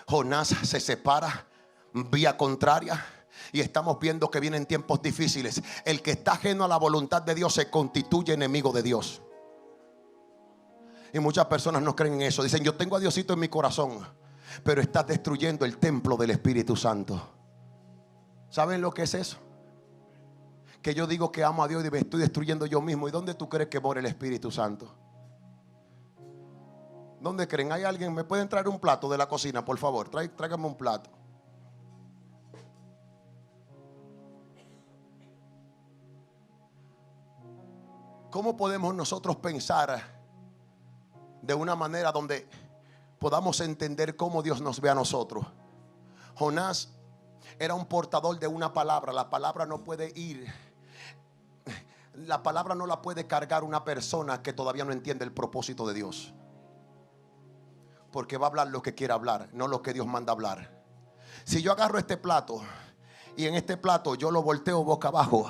Jonás se separa, vía contraria, y estamos viendo que vienen tiempos difíciles. El que está ajeno a la voluntad de Dios se constituye enemigo de Dios. Y muchas personas no creen en eso. Dicen: yo tengo a Diosito en mi corazón, pero estás destruyendo el templo del Espíritu Santo. ¿Saben lo que es eso? Que yo digo que amo a Dios y me estoy destruyendo yo mismo. ¿Y dónde tú crees que mora el Espíritu Santo? ¿Dónde creen? ¿Hay alguien? ¿Me pueden traer un plato de la cocina, por favor? Tráigame un plato. ¿Cómo podemos nosotros pensar de una manera donde podamos entender cómo Dios nos ve a nosotros? Jonás era un portador de una palabra. La palabra no puede ir. La palabra no la puede cargar una persona que todavía no entiende el propósito de Dios. Porque va a hablar lo que quiera hablar, no lo que Dios manda hablar. Si yo agarro este plato y en este plato yo lo volteo boca abajo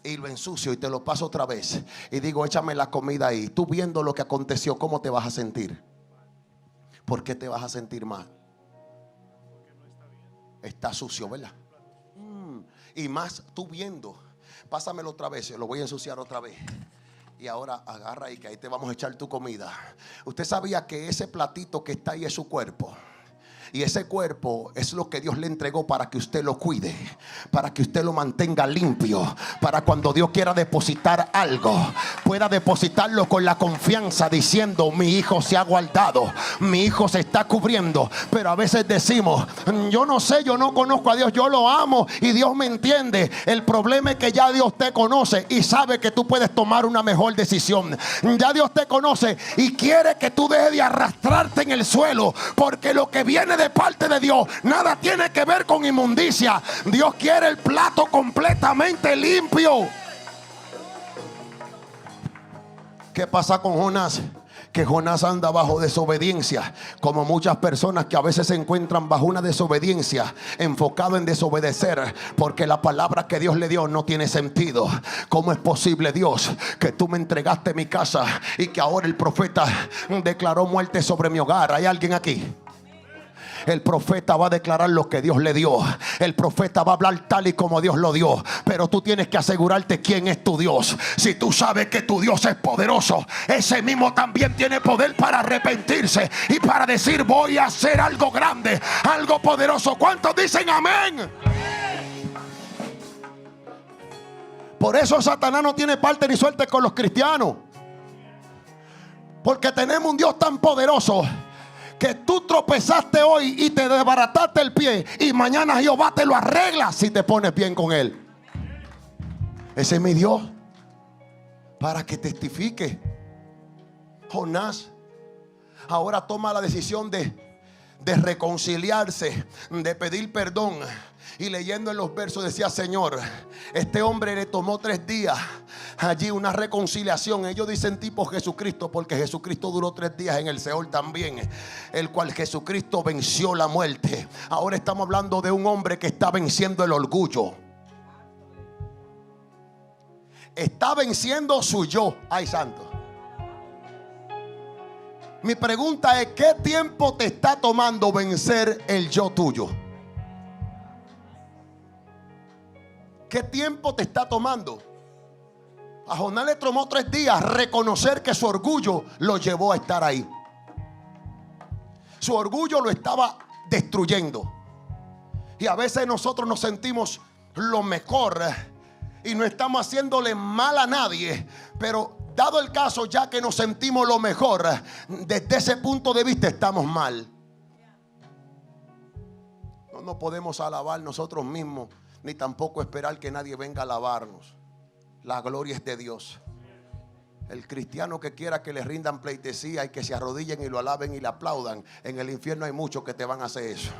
y lo ensucio y te lo paso otra vez y digo, échame la comida ahí, tú viendo lo que aconteció, ¿cómo te vas a sentir? ¿Por qué te vas a sentir mal? Está sucio, ¿verdad? Y más tú viendo, pásamelo otra vez, lo voy a ensuciar otra vez. Y ahora agarra ahí, que ahí te vamos a echar tu comida. Usted sabía que ese platito que está ahí es su cuerpo. Y ese cuerpo es lo que Dios le entregó para que usted lo cuide, para que usted lo mantenga limpio, para cuando Dios quiera depositar algo, pueda depositarlo con la confianza diciendo, mi hijo se ha guardado, mi hijo se está cubriendo. Pero a veces decimos, yo no sé, yo no conozco a Dios, yo lo amo y Dios me entiende. El problema es que ya Dios te conoce y sabe que tú puedes tomar una mejor decisión. Ya Dios te conoce y quiere que tú dejes de arrastrarte en el suelo, porque lo que viene de parte de Dios nada tiene que ver con inmundicia. Dios quiere el plato completamente limpio. ¿Qué pasa con Jonás? Que Jonás anda bajo desobediencia, como muchas personas que a veces se encuentran bajo una desobediencia, enfocado en desobedecer, porque la palabra que Dios le dio no tiene sentido. ¿Cómo es posible, Dios, que tú me entregaste mi casa y que ahora el profeta declaró muerte sobre mi hogar? ¿Hay alguien aquí? El profeta va a declarar lo que Dios le dio. El profeta va a hablar tal y como Dios lo dio. Pero tú tienes que asegurarte quién es tu Dios. Si tú sabes que tu Dios es poderoso, ese mismo también tiene poder para arrepentirse y para decir, voy a hacer algo grande, algo poderoso. ¿Cuántos dicen amén? Por eso Satanás no tiene parte ni suerte con los cristianos, porque tenemos un Dios tan poderoso que tú tropezaste hoy y te desbarataste el pie, y mañana Jehová te lo arregla si te pones bien con él. Ese es mi Dios, para que testifique. Jonás ahora toma la decisión de reconciliarse, de pedir perdón. Y leyendo en los versos decía, Señor, este hombre le tomó 3 días allí una reconciliación. Ellos dicen tipo Jesucristo, porque Jesucristo duró 3 días en el Seol también, el cual Jesucristo venció la muerte. Ahora estamos hablando de un hombre que está venciendo el orgullo. Está venciendo su yo. Ay, santo. Mi pregunta es, ¿qué tiempo te está tomando vencer el yo tuyo? ¿Qué tiempo te está tomando? A Jonás le tomó 3 días reconocer que su orgullo lo llevó a estar ahí. Su orgullo lo estaba destruyendo. Y a veces nosotros nos sentimos lo mejor y no estamos haciéndole mal a nadie, pero dado el caso, ya que nos sentimos lo mejor, desde ese punto de vista estamos mal. No podemos alabar nosotros mismos, ni tampoco esperar que nadie venga a alabarnos. La gloria es de Dios. El cristiano que quiera que le rindan pleitesía y que se arrodillen y lo alaben y le aplaudan, en el infierno hay muchos que te van a hacer eso.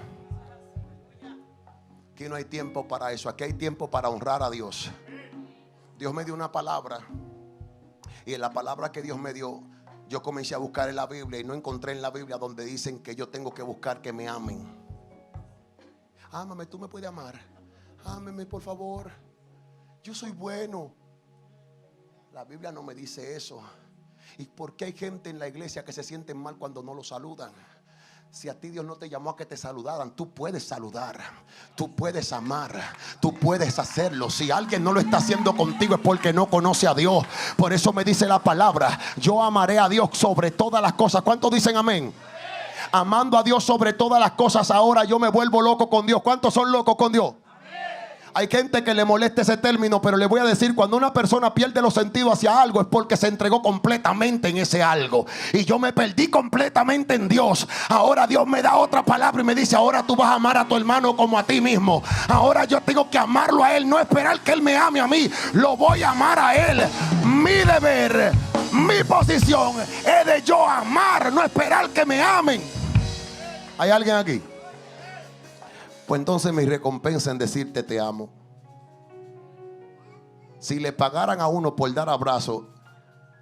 Aquí no hay tiempo para eso. Aquí hay tiempo para honrar a Dios. Dios me dio una palabra, y en la palabra que Dios me dio, yo comencé a buscar en la Biblia y no encontré en la Biblia donde dicen que yo tengo que buscar que me amen. Ámame, tú me puedes amar. Ámeme, por favor. Yo soy bueno. La Biblia no me dice eso. ¿Y por qué hay gente en la iglesia que se sienten mal cuando no lo saludan? Si a ti Dios no te llamó a que te saludaran, tú puedes saludar, tú puedes amar, tú puedes hacerlo. Si alguien no lo está haciendo contigo es porque no conoce a Dios. Por eso me dice la palabra, yo amaré a Dios sobre todas las cosas. ¿Cuántos dicen amén? Amando a Dios sobre todas las cosas, ahora yo me vuelvo loco con Dios. ¿Cuántos son locos con Dios? Hay gente que le molesta ese término, pero le voy a decir, cuando una persona pierde los sentidos hacia algo es porque se entregó completamente en ese algo. Y yo me perdí completamente en Dios. Ahora Dios me da otra palabra y me dice, ahora tú vas a amar a tu hermano como a ti mismo. Ahora yo tengo que amarlo a él, no esperar que él me ame a mí. Lo voy a amar a él. Mi deber, mi posición es de yo amar, no esperar que me amen. ¿Hay alguien aquí? Pues entonces mi recompensa en decirte te amo. Si le pagaran a uno por dar abrazo,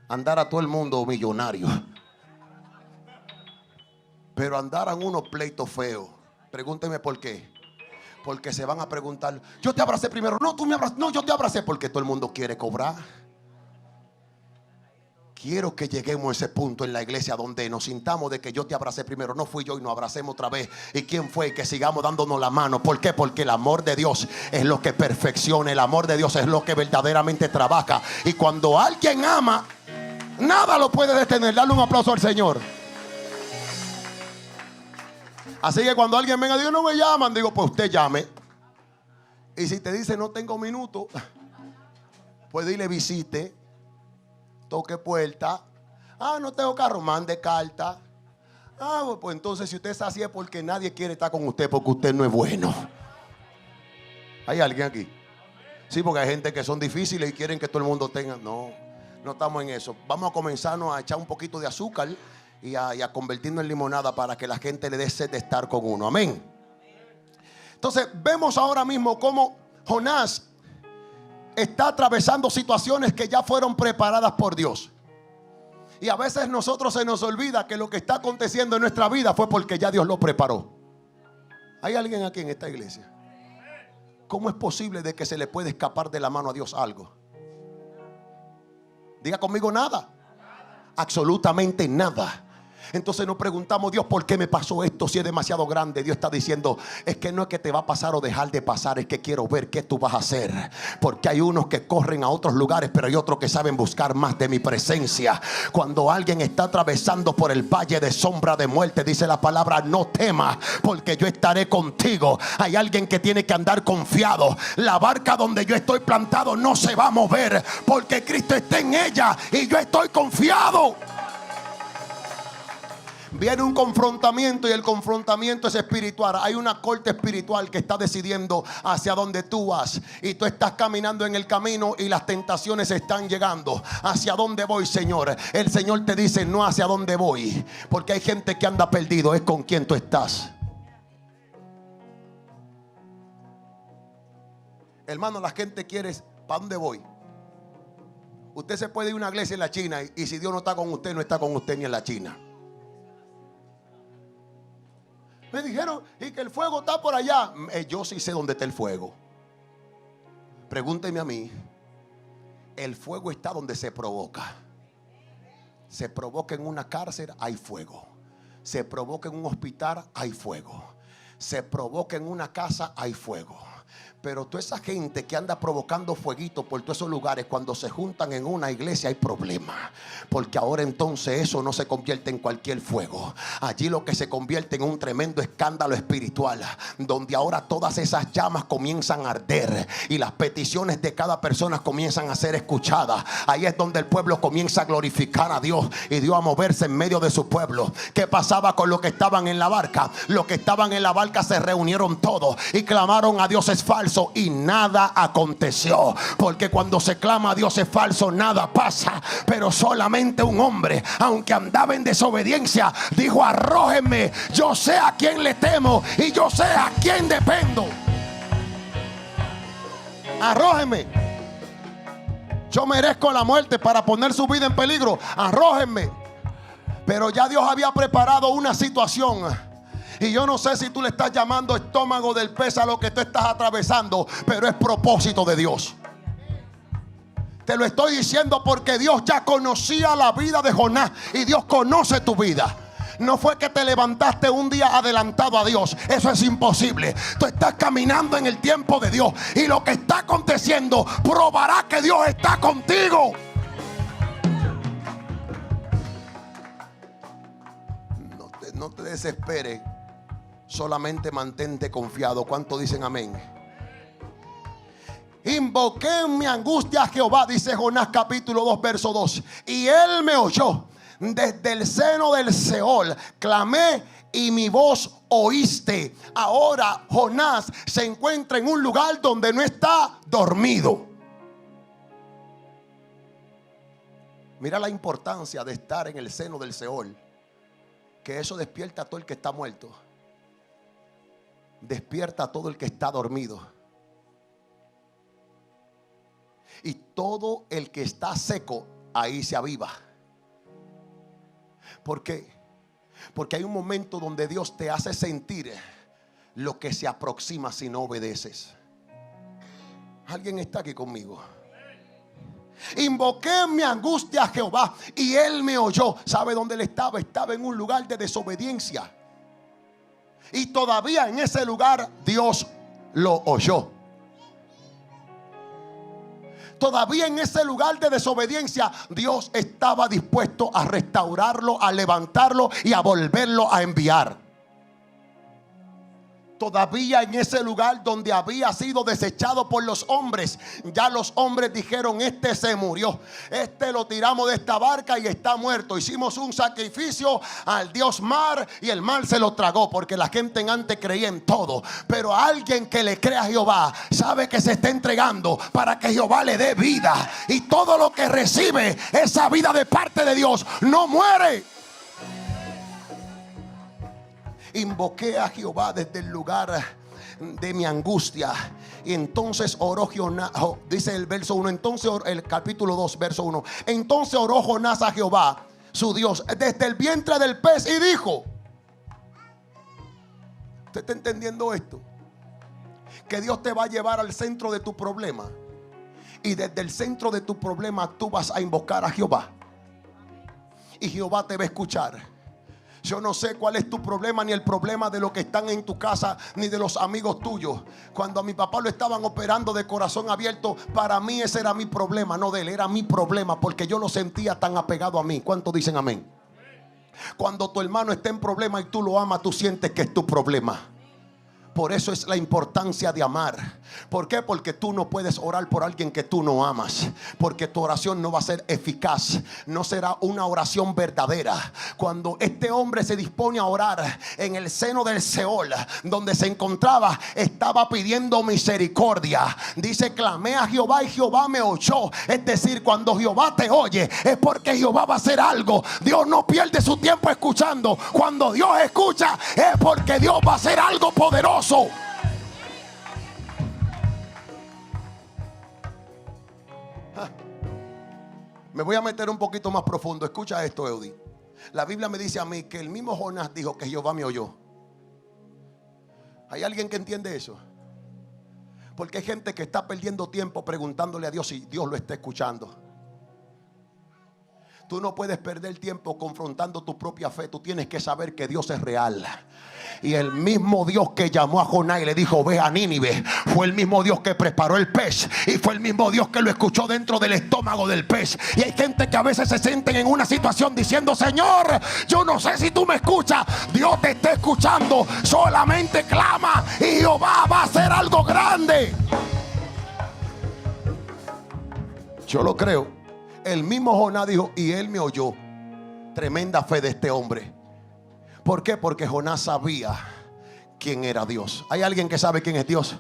andara todo el mundo millonario. Pero andaran unos pleitos feos. Pregúnteme por qué. Porque se van a preguntar, yo te abracé primero. No, tú me abrazaste. No, yo te abracé. Porque todo el mundo quiere cobrar. Quiero que lleguemos a ese punto en la iglesia donde nos sintamos de que yo te abracé primero, no fui yo, y nos abracemos otra vez. ¿Y quién fue? Y que sigamos dándonos la mano. ¿Por qué? Porque el amor de Dios es lo que perfecciona. El amor de Dios es lo que verdaderamente trabaja. Y cuando alguien ama, nada lo puede detener. Dale un aplauso al Señor. Así que cuando alguien venga y diga, no me llaman, digo, pues usted llame. Y si te dice no tengo minutos, pues dile visite. Toque puerta. Ah, no tengo carro, mande carta. Ah, pues entonces si usted está así es porque nadie quiere estar con usted, porque usted no es bueno. ¿Hay alguien aquí? Sí, porque hay gente que son difíciles y quieren que todo el mundo tenga. No, no estamos en eso. Vamos a comenzarnos a echar un poquito de azúcar y a convertirnos en limonada para que la gente le dé sed de estar con uno. Amén. Entonces vemos ahora mismo cómo Jonás está atravesando situaciones que ya fueron preparadas por Dios. Y a veces nosotros se nos olvida que lo que está aconteciendo en nuestra vida fue porque ya Dios lo preparó. ¿Hay alguien aquí en esta iglesia? ¿Cómo es posible de que se le puede escapar de la mano a Dios algo? Diga conmigo, nada. Absolutamente nada. Entonces nos preguntamos, Dios, ¿por qué me pasó esto si es demasiado grande? Dios está diciendo, es que no es que te va a pasar o dejar de pasar, es que quiero ver qué tú vas a hacer. Porque hay unos que corren a otros lugares, pero hay otros que saben buscar más de mi presencia. Cuando alguien está atravesando por el valle de sombra de muerte, dice la palabra, no temas, porque yo estaré contigo. Hay alguien que tiene que andar confiado. La barca donde yo estoy plantado no se va a mover, porque Cristo está en ella y yo estoy confiado. Viene un confrontamiento y el confrontamiento es espiritual. Hay una corte espiritual que está decidiendo hacia dónde tú vas. Y tú estás caminando en el camino y las tentaciones están llegando. ¿Hacia dónde voy, Señor? El Señor te dice, no hacia dónde voy. Porque hay gente que anda perdido, es con quien tú estás. Hermano, la gente quiere, ¿para dónde voy? Usted se puede ir a una iglesia en la China y si Dios no está con usted, no está con usted ni en la China. Me dijeron, y que el fuego está por allá. Yo sí sé dónde está el fuego. Pregúnteme a mí. El fuego está donde se provoca. Se provoca en una cárcel, hay fuego. Se provoca en un hospital, hay fuego. Se provoca en una casa, hay fuego. Pero toda esa gente que anda provocando fueguito por todos esos lugares, cuando se juntan en una iglesia hay problemas. Porque ahora entonces eso no se convierte en cualquier fuego. Allí lo que se convierte en un tremendo escándalo espiritual, donde ahora todas esas llamas comienzan a arder y las peticiones de cada persona comienzan a ser escuchadas. Ahí es donde el pueblo comienza a glorificar a Dios y Dios a moverse en medio de su pueblo. ¿Qué pasaba con los que estaban en la barca? Los que estaban en la barca se reunieron todos y clamaron a Dios es falso. Y nada aconteció, porque cuando se clama a Dios es falso, nada pasa. Pero solamente un hombre, aunque andaba en desobediencia, dijo, arrójenme, yo sé a quién le temo y yo sé a quién dependo. Arrójenme, yo merezco la muerte para poner su vida en peligro, arrójenme. Pero ya Dios había preparado una situación. Y yo no sé si tú le estás llamando estómago del pez a lo que tú estás atravesando, pero es propósito de Dios. Te lo estoy diciendo porque Dios ya conocía la vida de Jonás y Dios conoce tu vida. No fue que te levantaste un día adelantado a Dios. Eso es imposible. Tú estás caminando en el tiempo de Dios y lo que está aconteciendo probará que Dios está contigo. No te desesperes. Solamente mantente confiado. ¿Cuánto dicen amén? Invoqué en mi angustia a Jehová, dice Jonás capítulo 2 verso 2, y él me oyó. Desde el seno del Seol clamé y mi voz oíste. Ahora Jonás se encuentra en un lugar donde no está dormido. Mira la importancia de estar en el seno del Seol, que eso despierta a todo el que está muerto, despierta a todo el que está dormido, y todo el que está seco ahí se aviva. ¿Por qué? Porque hay un momento donde Dios te hace sentir lo que se aproxima si no obedeces. ¿Alguien está aquí conmigo? Invoqué en mi angustia a Jehová y él me oyó. ¿Sabe dónde él estaba? Estaba en un lugar de desobediencia, y todavía en ese lugar Dios lo oyó. Todavía en ese lugar de desobediencia Dios estaba dispuesto a restaurarlo, a levantarlo y a volverlo a enviar. Todavía en ese lugar donde había sido desechado por los hombres, ya los hombres dijeron: este se murió, este lo tiramos de esta barca y está muerto. Hicimos un sacrificio al dios mar y el mar se lo tragó, porque la gente en antes creía en todo. Pero alguien que le crea a Jehová sabe que se está entregando para que Jehová le dé vida, y todo lo que recibe esa vida de parte de Dios no muere. Invoqué a Jehová desde el lugar de mi angustia, y entonces oró Jonás. Dice el verso 1, entonces el capítulo 2 verso 1, entonces oró Jonás a Jehová su Dios desde el vientre del pez y dijo. ¿Usted está entendiendo esto? Que Dios te va a llevar al centro de tu problema, y desde el centro de tu problema tú vas a invocar a Jehová, y Jehová te va a escuchar. Yo no sé cuál es tu problema, ni el problema de los que están en tu casa, ni de los amigos tuyos. Cuando a mi papá lo estaban operando de corazón abierto, para mí ese era mi problema, no de él, era mi problema, porque yo lo sentía tan apegado a mí. ¿Cuántos dicen amén? Cuando tu hermano está en problema y tú lo amas, tú sientes que es tu problema. Por eso es la importancia de amar. ¿Por qué? Porque tú no puedes orar por alguien que tú no amas, porque tu oración no va a ser eficaz, no será una oración verdadera. Cuando este hombre se dispone a orar en el seno del Seol donde se encontraba, estaba pidiendo misericordia. Dice: clamé a Jehová y Jehová me oyó. Es decir, cuando Jehová te oye es porque Jehová va a hacer algo. Dios no pierde su tiempo escuchando. Cuando Dios escucha es porque Dios va a hacer algo poderoso. Me voy a meter un poquito más profundo. Escucha esto, Eudi. La Biblia me dice a mí que el mismo Jonás dijo que Jehová me oyó. ¿Hay alguien que entiende eso? Porque hay gente que está perdiendo tiempo preguntándole a Dios si Dios lo está escuchando. Tú no puedes perder tiempo confrontando tu propia fe. Tú tienes que saber que Dios es real. Y el mismo Dios que llamó a Jonás y le dijo: ve a Nínive, fue el mismo Dios que preparó el pez, y fue el mismo Dios que lo escuchó dentro del estómago del pez. Y hay gente que a veces se sienten en una situación diciendo: Señor, yo no sé si tú me escuchas. Dios te está escuchando. Solamente clama y Jehová va a hacer algo grande. Yo lo creo. El mismo Jonás dijo: y él me oyó. Tremenda fe de este hombre. ¿Por qué? Porque Jonás sabía quién era Dios. ¿Hay alguien que sabe quién es Dios?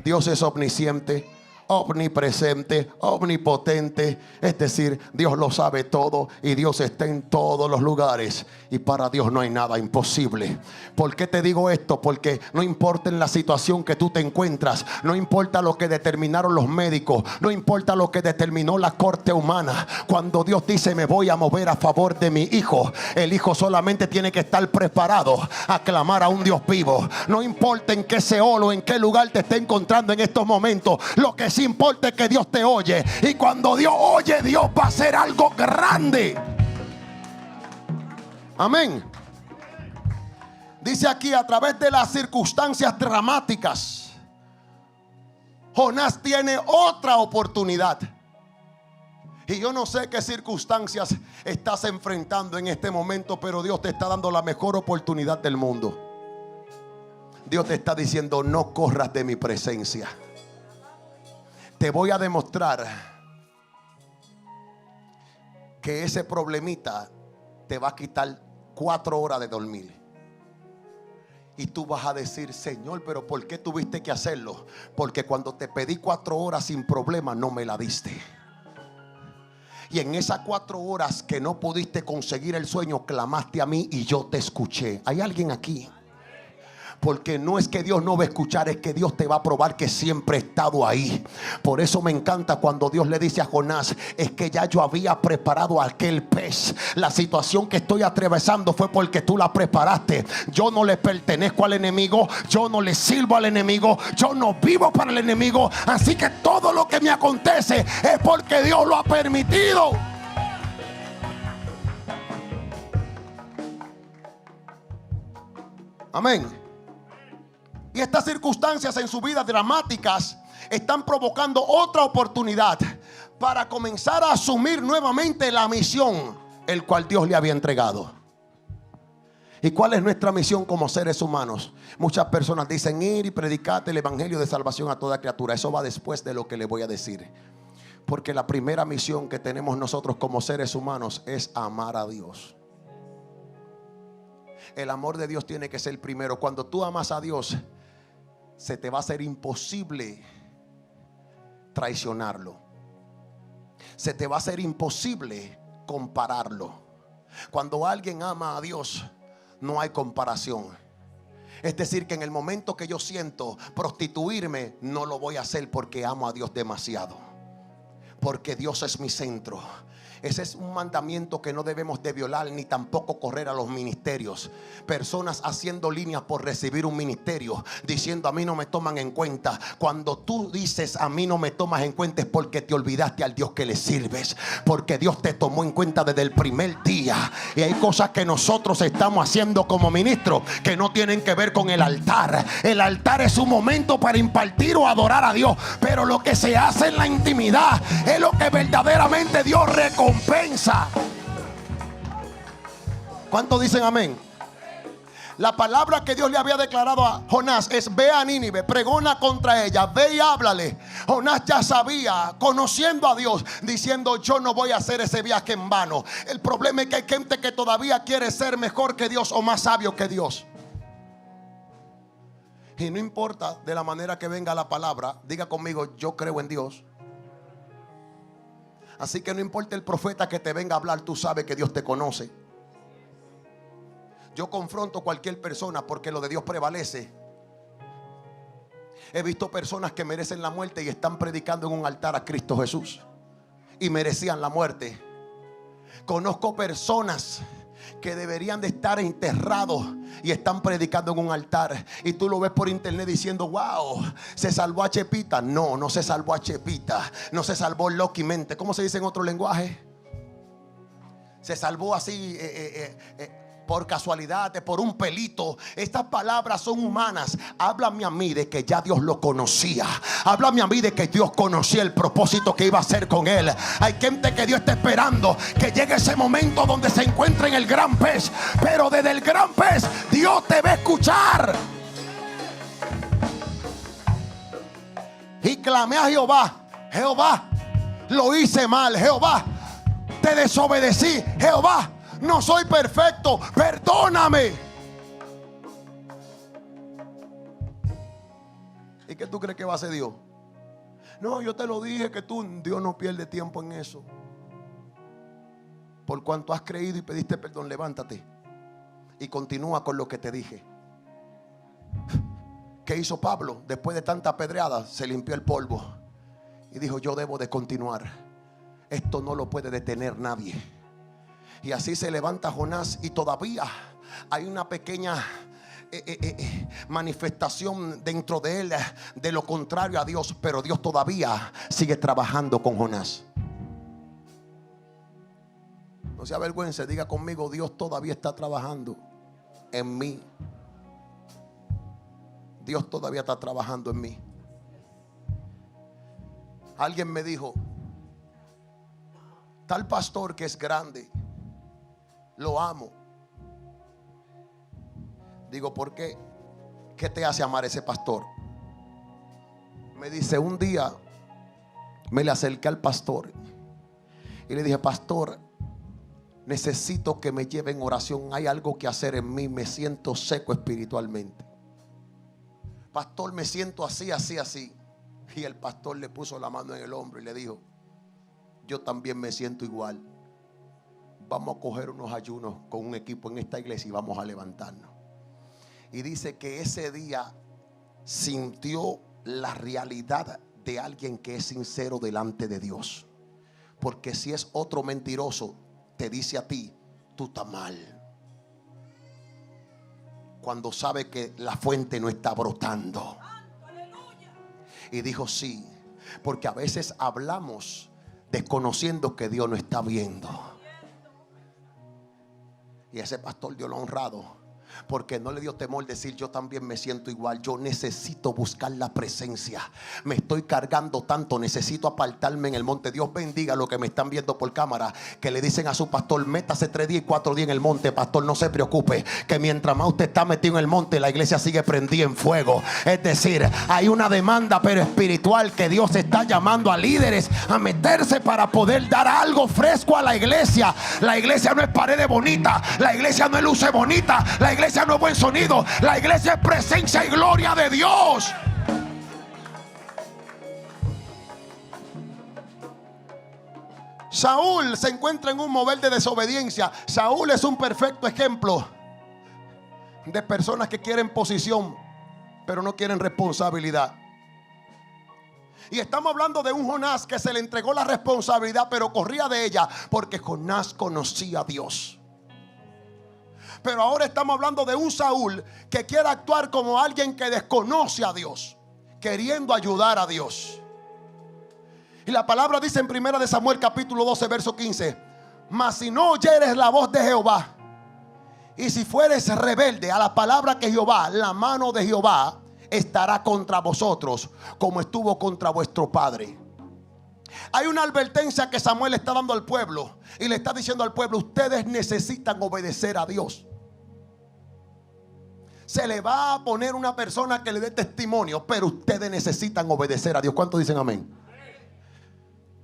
Dios es omnisciente, omnipresente, omnipotente. Es decir, Dios lo sabe todo y Dios está en todos los lugares, y para Dios no hay nada imposible. ¿Por qué te digo esto? Porque no importa en la situación que tú te encuentras, no importa lo que determinaron los médicos, no importa lo que determinó la corte humana, cuando Dios dice: me voy a mover a favor de mi hijo, el hijo solamente tiene que estar preparado a clamar a un Dios vivo. No importa en qué Seol o en qué lugar te esté encontrando en estos momentos, lo que sí importa es que Dios te oye, y cuando Dios oye, Dios va a hacer algo grande. Amén. Dice aquí: a través de las circunstancias dramáticas, Jonás tiene otra oportunidad. Y yo no sé qué circunstancias estás enfrentando en este momento, pero Dios te está dando la mejor oportunidad del mundo. Dios te está diciendo: no corras de mi presencia. te voy a demostrar que ese problemita te va a quitar 4 horas de dormir. Y tú vas a decir: Señor, pero ¿por qué tuviste que hacerlo? Porque cuando te pedí 4 horas sin problema, no me la diste. Y en esas 4 horas que no pudiste conseguir el sueño, clamaste a mí y yo te escuché. ¿Hay alguien aquí? Porque no es que Dios no va a escuchar, es que Dios te va a probar que siempre he estado ahí. Por eso me encanta cuando Dios le dice a Jonás: es que ya yo había preparado a aquel pez. La situación que estoy atravesando fue porque tú la preparaste. Yo no le pertenezco al enemigo, yo no le sirvo al enemigo, yo no vivo para el enemigo. Así que todo lo que me acontece es porque Dios lo ha permitido. Amén. Y estas circunstancias en su vida dramáticas están provocando otra oportunidad para comenzar a asumir nuevamente la misión el cual Dios le había entregado. ¿Y cuál es nuestra misión como seres humanos? Muchas personas dicen: ir y predicar el evangelio de salvación a toda criatura. Eso va después de lo que le voy a decir. Porque la primera misión que tenemos nosotros como seres humanos es amar a Dios. El amor de Dios tiene que ser primero. Cuando tú amas a Dios, se te va a hacer imposible traicionarlo. Se te va a hacer imposible compararlo. Cuando alguien ama a Dios, no hay comparación. Es decir, que en el momento que yo siento prostituirme, no lo voy a hacer porque amo a Dios demasiado. Porque Dios es mi centro. Ese es un mandamiento que no debemos de violar, ni tampoco correr a los ministerios. Personas haciendo líneas por recibir un ministerio, diciendo: a mí no me toman en cuenta. Cuando tú dices a mí no me tomas en cuenta, es porque te olvidaste al Dios que le sirves. Porque Dios te tomó en cuenta desde el primer día. Y hay cosas que nosotros estamos haciendo como ministros que no tienen que ver con el altar. El altar es un momento para impartir o adorar a Dios, pero lo que se hace en la intimidad es lo que verdaderamente Dios recompensa. ¿Cuántos dicen amén? La palabra que Dios le había declarado a Jonás es: ve a Nínive, pregona contra ella, ve y háblale. Jonás ya sabía, conociendo a Dios, diciendo: yo no voy a hacer ese viaje en vano. El problema es que hay gente que todavía quiere ser mejor que Dios o más sabio que Dios. Y no importa de la manera que venga la palabra, diga conmigo: yo creo en Dios. Así que no importa el profeta que te venga a hablar, tú sabes que Dios te conoce. Yo confronto a cualquier persona porque lo de Dios prevalece. He visto personas que merecen la muerte y están predicando en un altar a Cristo Jesús y merecían la muerte. Conozco personas que deberían de estar enterrados y están predicando en un altar, y tú lo ves por internet diciendo: wow, se salvó a Chepita. No, no se salvó a Chepita, no se salvó loquimente. ¿Cómo se dice en otro lenguaje? Se salvó así por casualidad, por un pelito. Estas palabras son humanas. Háblame a mí de que ya Dios lo conocía. Háblame a mí de que Dios conocía el propósito que iba a hacer con él. Hay gente que Dios está esperando que llegue ese momento donde se encuentre en el gran pez, pero desde el gran pez Dios te va a escuchar. Y clamé a Jehová: Jehová, lo hice mal. Jehová, te desobedecí. Jehová, no soy perfecto, perdóname. ¿Y qué tú crees que va a hacer Dios? No, yo te lo dije que Dios no pierde tiempo en eso. Por cuanto has creído y pediste perdón, levántate y continúa con lo que te dije. ¿Qué hizo Pablo? Después de tanta apedreada, se limpió el polvo y dijo: yo debo de continuar. Esto no lo puede detener nadie. Y así se levanta Jonás, y todavía hay una pequeña manifestación dentro de él de lo contrario a Dios, pero Dios todavía sigue trabajando con Jonás. No se avergüence, diga conmigo: Dios todavía está trabajando en mí. Dios todavía está trabajando en mí. Alguien me dijo: tal pastor que es grande, lo amo. Digo: ¿por qué? ¿Qué te hace amar ese pastor? Me dice: un día me le acerqué al pastor y le dije: pastor, necesito que me lleve en oración. Hay algo que hacer en mí. Me siento seco espiritualmente. Pastor, me siento así, así, así. Y el pastor le puso la mano en el hombro y le dijo: yo también me siento igual. Vamos a coger unos ayunos con un equipo en esta iglesia y vamos a levantarnos. Y dice que ese día sintió la realidad de alguien que es sincero delante de Dios. Porque si es otro mentiroso, te dice a ti: tú estás mal, cuando sabe que la fuente no está brotando. Y dijo: sí, porque a veces hablamos desconociendo que Dios no está viendo. Y ese pastor Dios lo ha honrado, porque no le dio temor decir: yo también me siento igual. Yo necesito buscar la presencia. Me estoy cargando tanto, necesito apartarme en el monte. Dios bendiga a los que me están viendo por cámara, que le dicen a su pastor: métase 3 días y 4 días en el monte. Pastor, no se preocupe, que mientras más usted está metido en el monte, la iglesia sigue prendida en fuego. Es decir, hay una demanda pero espiritual, que Dios está llamando a líderes a meterse para poder dar algo fresco a la iglesia. La iglesia no es paredes bonitas, la iglesia no es luces bonitas, la iglesia no es buen sonido, la iglesia es presencia y gloria de Dios. Saúl se encuentra en un mover de desobediencia. Saúl es un perfecto ejemplo de personas que quieren posición pero no quieren responsabilidad. Y estamos hablando de un Jonás que se le entregó la responsabilidad, pero corría de ella porque Jonás conocía a Dios. Pero ahora estamos hablando de un Saúl que quiere actuar como alguien que desconoce a Dios, queriendo ayudar a Dios. Y la palabra dice en 1 Samuel capítulo 12 verso 15: mas si no oyeres la voz de Jehová, y si fueres rebelde a la palabra que Jehová, la mano de Jehová estará contra vosotros, como estuvo contra vuestro padre. Hay una advertencia que Samuel está dando al pueblo, y le está diciendo al pueblo: ustedes necesitan obedecer a Dios. Se le va a poner una persona que le dé testimonio, pero ustedes necesitan obedecer a Dios. ¿Cuántos dicen amén?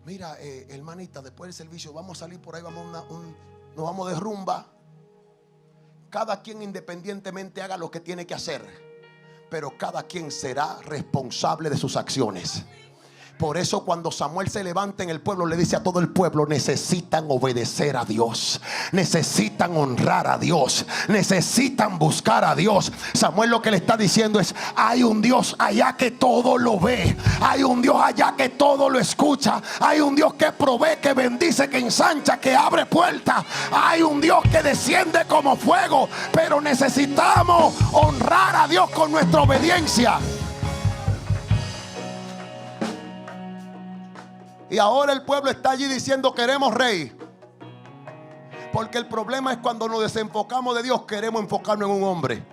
Mira, hermanita, después del servicio vamos a salir por ahí, nos vamos de rumba. Cada quien independientemente haga lo que tiene que hacer, pero cada quien será responsable de sus acciones. Por eso cuando Samuel se levanta en el pueblo, le dice a todo el pueblo: necesitan obedecer a Dios, necesitan honrar a Dios, necesitan buscar a Dios. Samuel lo que le está diciendo es: hay un Dios allá que todo lo ve, hay un Dios allá que todo lo escucha, hay un Dios que provee, que bendice, que ensancha, que abre puertas, hay un Dios que desciende como fuego. Pero necesitamos honrar a Dios con nuestra obediencia. Y ahora el pueblo está allí diciendo: queremos rey. Porque el problema es cuando nos desenfocamos de Dios, queremos enfocarnos en un hombre.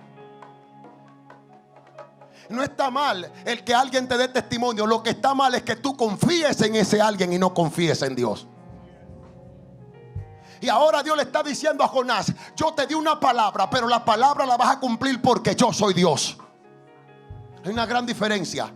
No está mal el que alguien te dé testimonio. Lo que está mal es que tú confíes en ese alguien y no confíes en Dios. Y ahora Dios le está diciendo a Jonás: yo te di una palabra, pero la palabra la vas a cumplir porque yo soy Dios. Hay una gran diferencia.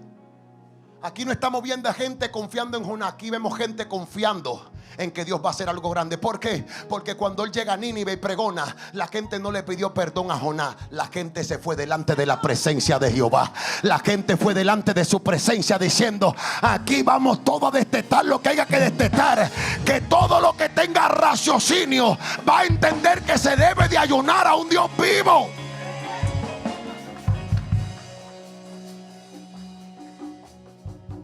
Aquí no estamos viendo a gente confiando en Jonás. Aquí vemos gente confiando en que Dios va a hacer algo grande. ¿Por qué? Porque cuando él llega a Nínive y pregona, la gente no le pidió perdón a Jonás. La gente se fue delante de la presencia de Jehová. La gente fue delante de su presencia diciendo: aquí vamos todos a destetar lo que haya que destetar. Que todo lo que tenga raciocinio va a entender que se debe de ayunar a un Dios vivo.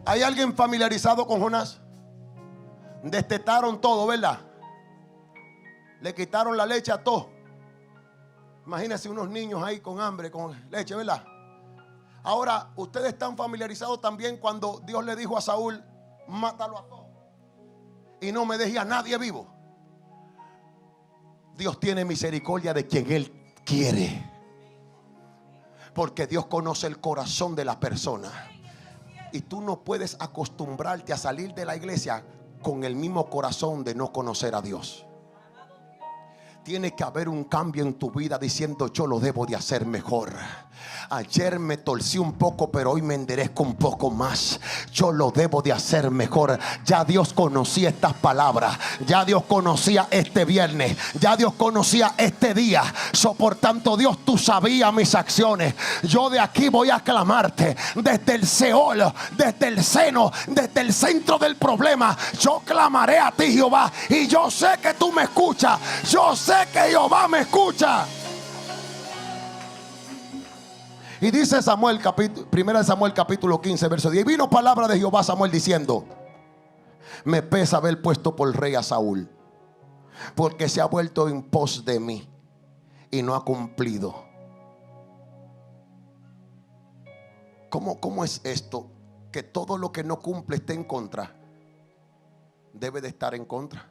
¿Hay alguien familiarizado con Jonás? Destetaron todo, ¿verdad? Le quitaron la leche a todo. Imagínense unos niños ahí con hambre, con leche, ¿verdad? Ahora, ustedes están familiarizados también cuando Dios le dijo a Saúl: mátalo a todos y no me dejes a nadie vivo. Dios tiene misericordia de quien Él quiere, porque Dios conoce el corazón de la persona. Y tú no puedes acostumbrarte a salir de la iglesia con el mismo corazón de no conocer a Dios. Tiene que haber un cambio en tu vida diciendo: yo lo debo de hacer mejor. Ayer me torcí un poco, pero hoy me enderezco un poco más. Yo lo debo de hacer mejor. Ya Dios conocía estas palabras. Ya Dios conocía este viernes. Ya Dios conocía este día. Por tanto, Dios, tú sabías mis acciones. Yo de aquí voy a clamarte desde el Seol, desde el seno, desde el centro del problema. Yo clamaré a ti, Jehová, y yo sé que tú me escuchas. Yo sé que Jehová me escucha. Y dice Samuel, 1 Samuel capítulo 15 verso 10: y vino palabra de Jehová a Samuel diciendo: me pesa haber puesto por rey a Saúl, porque se ha vuelto en pos de mí y no ha cumplido. ¿Cómo es esto? Que todo lo que no cumple esté en contra. Debe de estar en contra.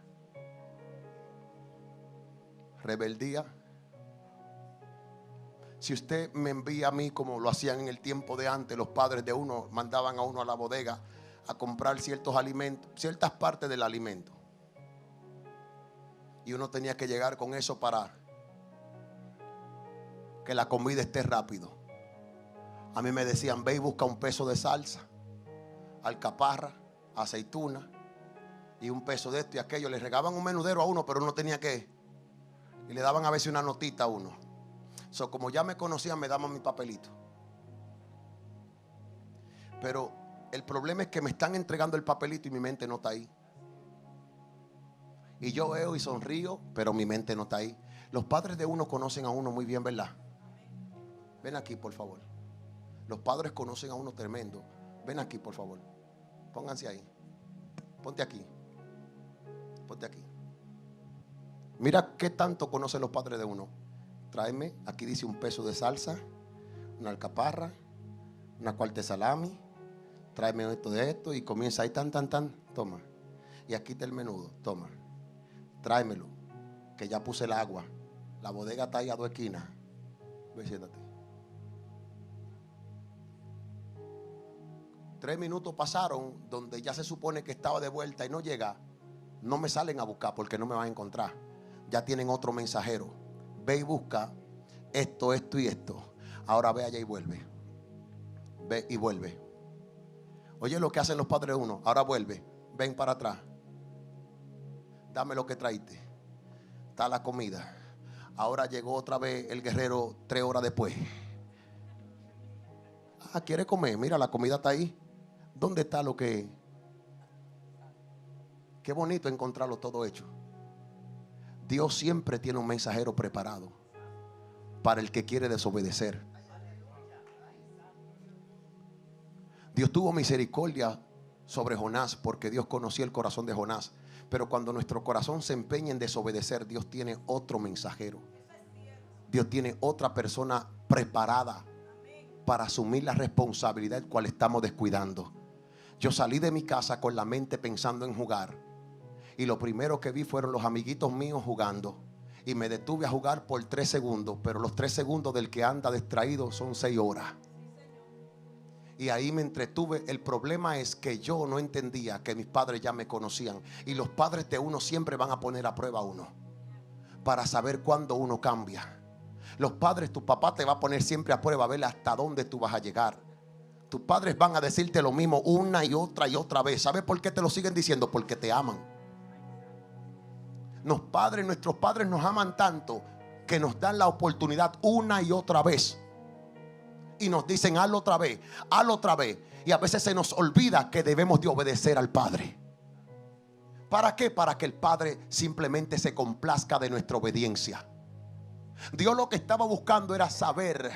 Rebeldía. Si usted me envía a mí, como lo hacían en el tiempo de antes, los padres de uno mandaban a uno a la bodega a comprar ciertos alimentos, ciertas partes del alimento, y uno tenía que llegar con eso para que la comida esté rápido. A mí me decían: ve y busca un peso de salsa, alcaparra, aceituna y un peso de esto y aquello. Le regaban un menudero a uno, pero uno tenía que, y le daban a veces una notita a uno. Como ya me conocían, me daban mi papelito. Pero el problema es que me están entregando el papelito y mi mente no está ahí. Y yo veo y sonrío, pero mi mente no está ahí. Los padres de uno conocen a uno muy bien, ¿verdad? Ven aquí, por favor. Los padres conocen a uno tremendo. Ven aquí, por favor. Pónganse ahí. Ponte aquí. Ponte aquí. Mira qué tanto conocen los padres de uno. Tráeme, aquí dice un peso de salsa, una alcaparra, una cuarta de salami. Tráeme esto de esto, y comienza ahí tan. Toma. Y aquí está el menudo. Toma. Tráemelo, que ya puse el agua. La bodega está ahí a 2 esquinas. Ve, siéntate. 3 minutos pasaron donde ya se supone que estaba de vuelta y no llega. No me salen a buscar porque no me van a encontrar. Ya tienen otro mensajero. Ve y busca esto y esto. Ahora ve allá y vuelve. Ve y vuelve. Oye lo que hacen los padres de uno. Ahora vuelve. Ven para atrás. Dame lo que traíste. Está la comida. Ahora llegó otra vez el guerrero 3 horas después. ¿Quiere comer? Mira, la comida está ahí. ¿Dónde está lo que? Qué bonito encontrarlo todo hecho. Dios siempre tiene un mensajero preparado para el que quiere desobedecer. Dios tuvo misericordia sobre Jonás porque Dios conocía el corazón de Jonás. Pero cuando nuestro corazón se empeña en desobedecer, Dios tiene otro mensajero. Dios tiene otra persona preparada para asumir la responsabilidad del cual estamos descuidando. Yo salí de mi casa con la mente pensando en jugar. Y lo primero que vi fueron los amiguitos míos jugando. Y me detuve a jugar por 3 segundos. Pero los 3 segundos del que anda distraído son 6 horas. Y ahí me entretuve. El problema es que yo no entendía que mis padres ya me conocían. Y los padres de uno siempre van a poner a prueba a uno para saber cuándo uno cambia. Los padres, tu papá te va a poner siempre a prueba a ver hasta dónde tú vas a llegar. Tus padres van a decirte lo mismo una y otra vez. ¿Sabes por qué te lo siguen diciendo? Porque te aman. Nuestros padres nos aman tanto que nos dan la oportunidad una y otra vez. Y nos dicen: hazlo otra vez, hazlo otra vez. Y a veces se nos olvida que debemos de obedecer al Padre. ¿Para qué? Para que el Padre simplemente se complazca de nuestra obediencia. Dios lo que estaba buscando era saber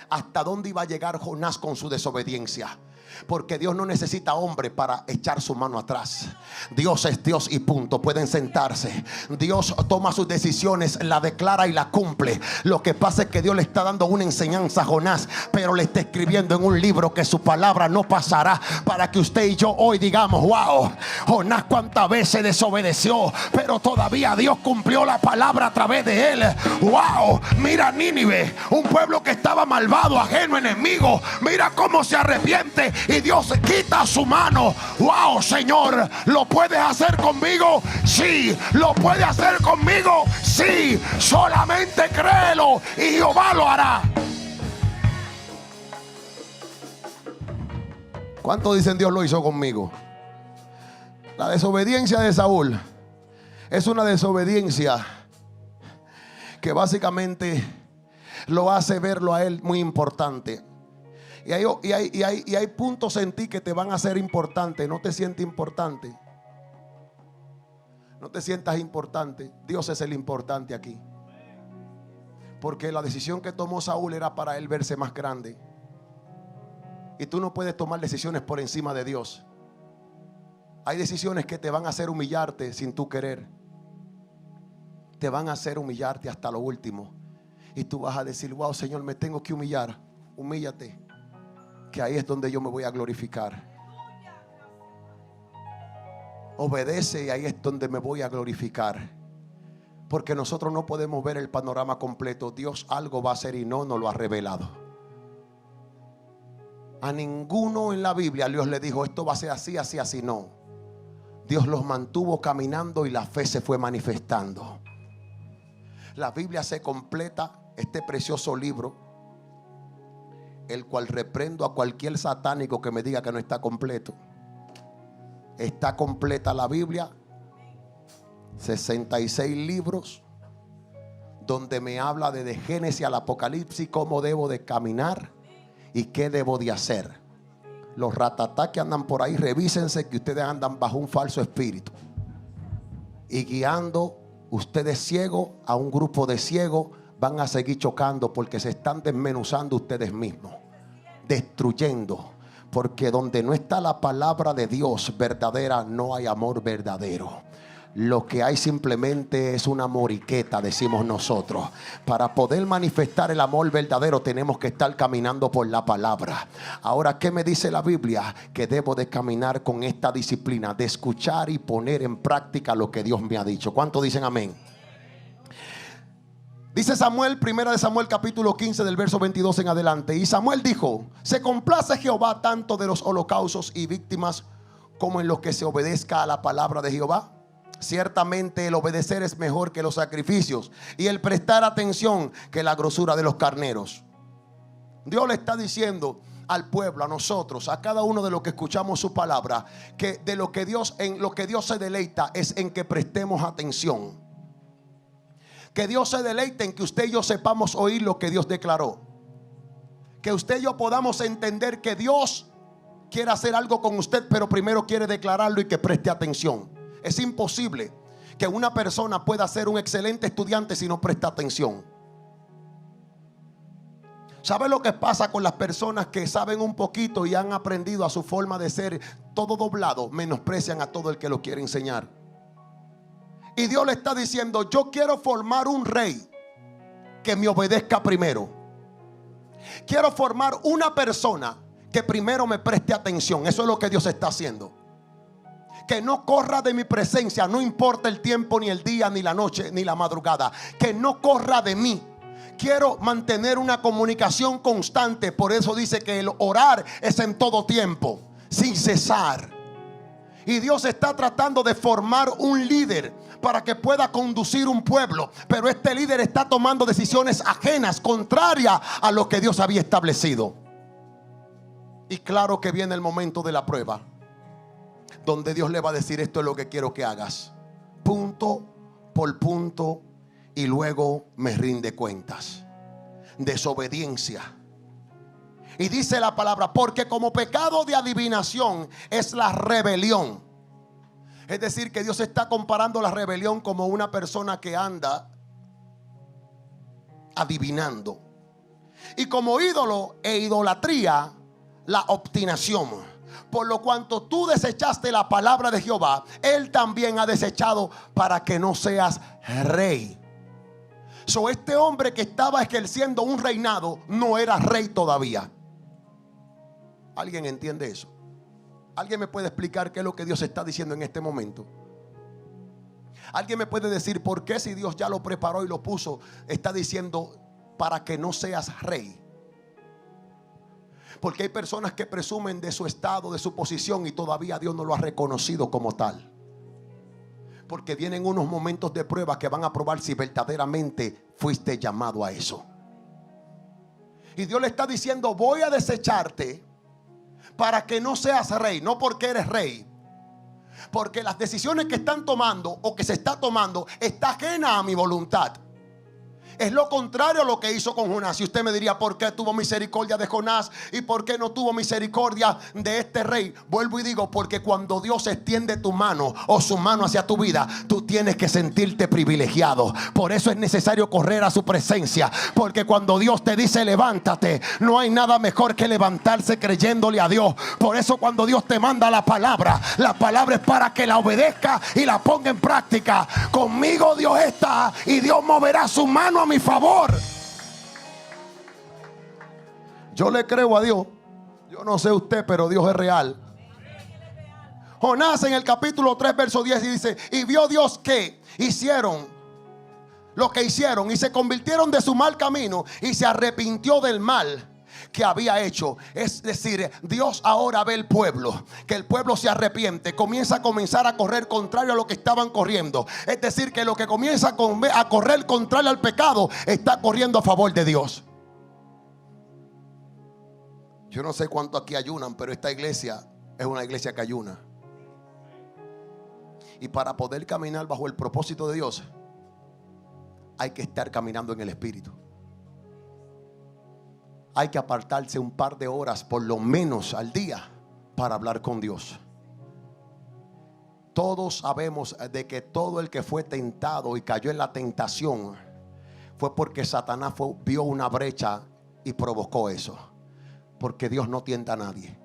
hasta dónde iba a llegar Jonás con su desobediencia. Porque Dios no necesita hombre para echar su mano atrás. Dios es Dios y punto. Pueden sentarse. Dios toma sus decisiones, la declara y la cumple. Lo que pasa es que Dios le está dando una enseñanza a Jonás, pero le está escribiendo en un libro que su palabra no pasará, para que usted y yo hoy digamos: wow, Jonás cuántas veces desobedeció, pero todavía Dios cumplió la palabra a través de él. Wow, mira Nínive, un pueblo que estaba malvado, ajeno, enemigo. Mira cómo se arrepiente y Dios se quita su mano. Wow, Señor, ¿lo puedes hacer conmigo? Sí. ¿Lo puedes hacer conmigo? Sí. Solamente créelo y Jehová lo hará. ¿Cuántos dicen Dios lo hizo conmigo? La desobediencia de Saúl es una desobediencia que básicamente lo hace verlo a él muy importante. Y hay puntos en ti que te van a ser importantes. No te sientes importante. No te sientas importante. Dios es el importante aquí. Porque la decisión que tomó Saúl era para él verse más grande. Y tú no puedes tomar decisiones por encima de Dios. Hay decisiones que te van a hacer humillarte sin tú querer. Te van a hacer humillarte hasta lo último. Y tú vas a decir, wow, Señor, me tengo que humillar. Humíllate, que ahí es donde yo me voy a glorificar. Obedece y ahí es donde me voy a glorificar. Porque nosotros no podemos ver el panorama completo. Dios algo va a hacer y no nos lo ha revelado. A ninguno en la Biblia Dios le dijo, esto va a ser así, así, así. No. Dios los mantuvo caminando y la fe se fue manifestando. La Biblia se completa, este precioso libro, el cual reprendo a cualquier satánico que me diga que no está completo. Está completa la Biblia, 66 libros, donde me habla de Génesis al Apocalipsis, cómo debo de caminar y qué debo de hacer. Los ratatá que andan por ahí, revísense que ustedes andan bajo un falso espíritu y guiando ustedes ciegos a un grupo de ciegos. Van a seguir chocando porque se están desmenuzando ustedes mismos, destruyendo. Porque donde no está la palabra de Dios verdadera, no hay amor verdadero. Lo que hay simplemente es una moriqueta, decimos nosotros. Para poder manifestar el amor verdadero tenemos que estar caminando por la palabra. Ahora, ¿qué me dice la Biblia? Que debo de caminar con esta disciplina de escuchar y poner en práctica lo que Dios me ha dicho. ¿Cuántos dicen amén? Dice Samuel, 1 Samuel capítulo 15 del verso 22 en adelante. Y Samuel dijo, se complace Jehová tanto de los holocaustos y víctimas como en los que se obedezca a la palabra de Jehová. Ciertamente el obedecer es mejor que los sacrificios y el prestar atención que la grosura de los carneros. Dios le está diciendo al pueblo, a nosotros, a cada uno de los que escuchamos su palabra, que de lo que Dios, en lo que Dios se deleita es en que prestemos atención. Que Dios se deleite en que usted y yo sepamos oír lo que Dios declaró. Que usted y yo podamos entender que Dios quiere hacer algo con usted, pero primero quiere declararlo y que preste atención. Es imposible que una persona pueda ser un excelente estudiante si no presta atención. ¿Sabe lo que pasa con las personas que saben un poquito y han aprendido a su forma de ser todo doblado? Menosprecian a todo el que lo quiere enseñar. Y Dios le está diciendo, yo quiero formar un rey que me obedezca primero. Quiero formar una persona que primero me preste atención. Eso es lo que Dios está haciendo. Que no corra de mi presencia, no importa el tiempo, ni el día, ni la noche, ni la madrugada. Que no corra de mí. Quiero mantener una comunicación constante. Por eso dice que el orar es en todo tiempo, sin cesar. Y Dios está tratando de formar un líder para que pueda conducir un pueblo. Pero este líder está tomando decisiones ajenas, contrarias a lo que Dios había establecido. Y claro que viene el momento de la prueba, donde Dios le va a decir, esto es lo que quiero que hagas, punto por punto, y luego me rinde cuentas. Desobediencia. Y dice la palabra, porque como pecado de adivinación es la rebelión. Es decir, que Dios está comparando la rebelión como una persona que anda adivinando. Y como ídolo e idolatría, la obstinación. Por lo cuanto tú desechaste la palabra de Jehová, Él también ha desechado para que no seas rey. Este hombre que estaba ejerciendo un reinado no era rey todavía. ¿Alguien entiende eso? ¿Alguien me puede explicar qué es lo que Dios está diciendo en este momento? ¿Alguien me puede decir por qué, si Dios ya lo preparó y lo puso, está diciendo para que no seas rey? Porque hay personas que presumen de su estado, de su posición, y todavía Dios no lo ha reconocido como tal. Porque vienen unos momentos de prueba que van a probar si verdaderamente fuiste llamado a eso. Y Dios le está diciendo: voy a desecharte para que no seas rey. No porque eres rey, porque las decisiones que están tomando o que se está tomando está ajena a mi voluntad. Es lo contrario a lo que hizo con Jonás. Y usted me diría: ¿por qué tuvo misericordia de Jonás y por qué no tuvo misericordia de este rey? Vuelvo y digo: porque cuando Dios extiende tu mano o su mano hacia tu vida, tú tienes que sentirte privilegiado. Por eso es necesario correr a su presencia, porque cuando Dios te dice levántate, no hay nada mejor que levantarse creyéndole a Dios. Por eso cuando Dios te manda la palabra es para que la obedezca y la ponga en práctica. Conmigo Dios está y Dios moverá su mano a mi favor. Yo le creo a Dios. Yo no sé usted, pero Dios es real. Jonás en el capítulo 3 verso 10 dice: y vio Dios que hicieron lo que hicieron y se convirtieron de su mal camino y se arrepintió del mal que había hecho. Es decir, Dios ahora ve el pueblo, que el pueblo se arrepiente, comienza a correr contrario a lo que estaban corriendo. Es decir, que lo que comienza a correr contrario al pecado está corriendo a favor de Dios. Yo no sé cuánto aquí ayunan, pero esta iglesia es una iglesia que ayuna. Y para poder caminar bajo el propósito de Dios, hay que estar caminando en el Espíritu. Hay que apartarse un par de horas por lo menos al día para hablar con Dios. Todos sabemos de que todo el que fue tentado y cayó en la tentación fue porque Satanás vio una brecha y provocó eso. Porque Dios no tienta a nadie.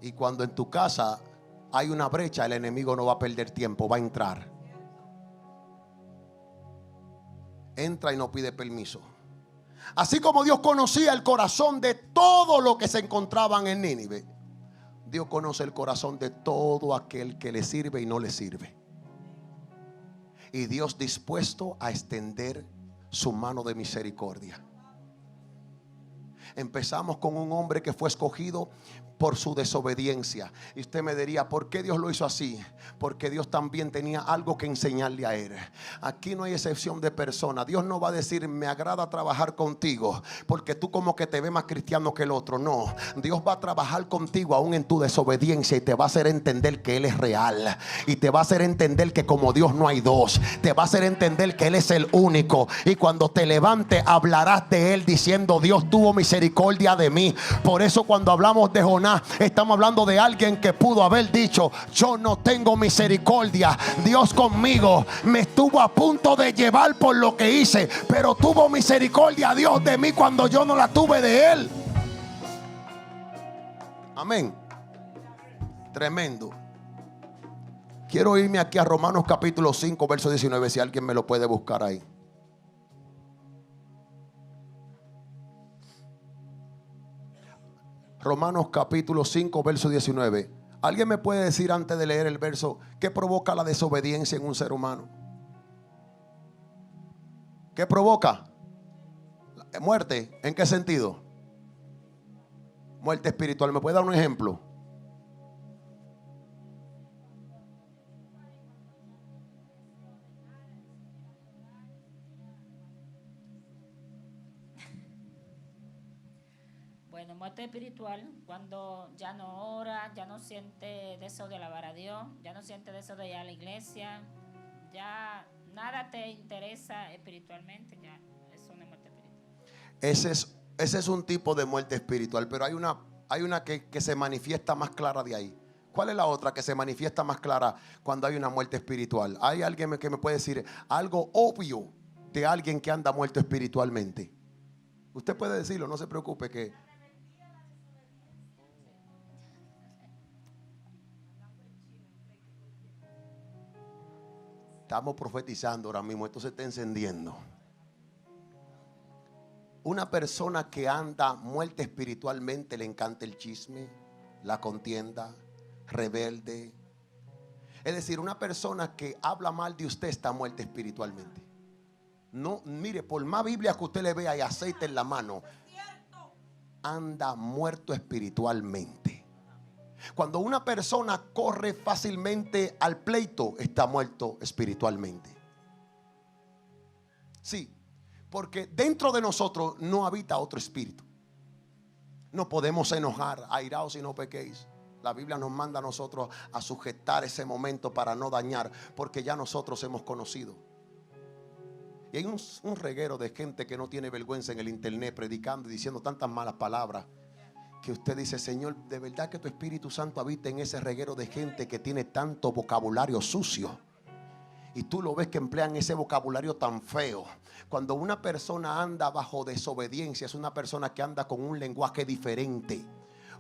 Y cuando en tu casa hay una brecha, el enemigo no va a perder tiempo, va a entrar. Entra y no pide permiso. Así como Dios conocía el corazón de todo lo que se encontraban en Nínive, Dios conoce el corazón de todo aquel que le sirve y no le sirve. Y Dios dispuesto a extender su mano de misericordia. Empezamos con un hombre que fue escogido por su desobediencia. Y usted me diría: ¿por qué Dios lo hizo así? Porque Dios también tenía algo que enseñarle a él. Aquí no hay excepción de persona. Dios no va a decir: me agrada trabajar contigo porque tú como que te ves más cristiano que el otro. No, Dios va a trabajar contigo aún en tu desobediencia y te va a hacer entender que Él es real. Y te va a hacer entender que como Dios no hay dos. Te va a hacer entender que Él es el único. Y cuando te levantes hablarás de Él diciendo: Dios tuvo misericordia de mí. Por eso cuando hablamos de Jonás, estamos hablando de alguien que pudo haber dicho: yo no tengo misericordia, Dios conmigo me estuvo a punto de llevar por lo que hice, pero tuvo misericordia Dios de mí cuando yo no la tuve de Él. Amén. Tremendo. Quiero irme aquí a Romanos capítulo 5 verso 19, si alguien me lo puede buscar ahí. Romanos capítulo 5 verso 19. ¿Alguien me puede decir antes de leer el verso qué provoca la desobediencia en un ser humano? ¿Qué provoca? Muerte. ¿En qué sentido? Muerte espiritual. ¿Me puede dar un ejemplo? Bueno, muerte espiritual, cuando ya no ora, ya no siente deseo de alabar a Dios, ya no siente deseo de ir a la iglesia, ya nada te interesa espiritualmente, ya es una muerte espiritual. Ese es un tipo de muerte espiritual, pero hay una que se manifiesta más clara de ahí. ¿Cuál es la otra que se manifiesta más clara cuando hay una muerte espiritual? ¿Hay alguien que me puede decir algo obvio de alguien que anda muerto espiritualmente? Usted puede decirlo, no se preocupe que... Estamos profetizando ahora mismo, esto se está encendiendo. Una persona que anda muerta espiritualmente le encanta el chisme, la contienda, rebelde. Es decir, una persona que habla mal de usted está muerta espiritualmente. No, mire, por más Biblia que usted le vea y aceite en la mano, anda muerto espiritualmente. Cuando una persona corre fácilmente al pleito, está muerto espiritualmente. Sí, porque dentro de nosotros no habita otro espíritu. No podemos enojar, airaos si no pequéis. La Biblia nos manda a nosotros a sujetar ese momento para no dañar, porque ya nosotros hemos conocido. Y hay un reguero de gente que no tiene vergüenza en el internet predicando y diciendo tantas malas palabras, que usted dice: Señor, de verdad que tu Espíritu Santo habita en ese reguero de gente que tiene tanto vocabulario sucio. Y tú lo ves que emplean ese vocabulario tan feo. Cuando una persona anda bajo desobediencia, es una persona que anda con un lenguaje diferente.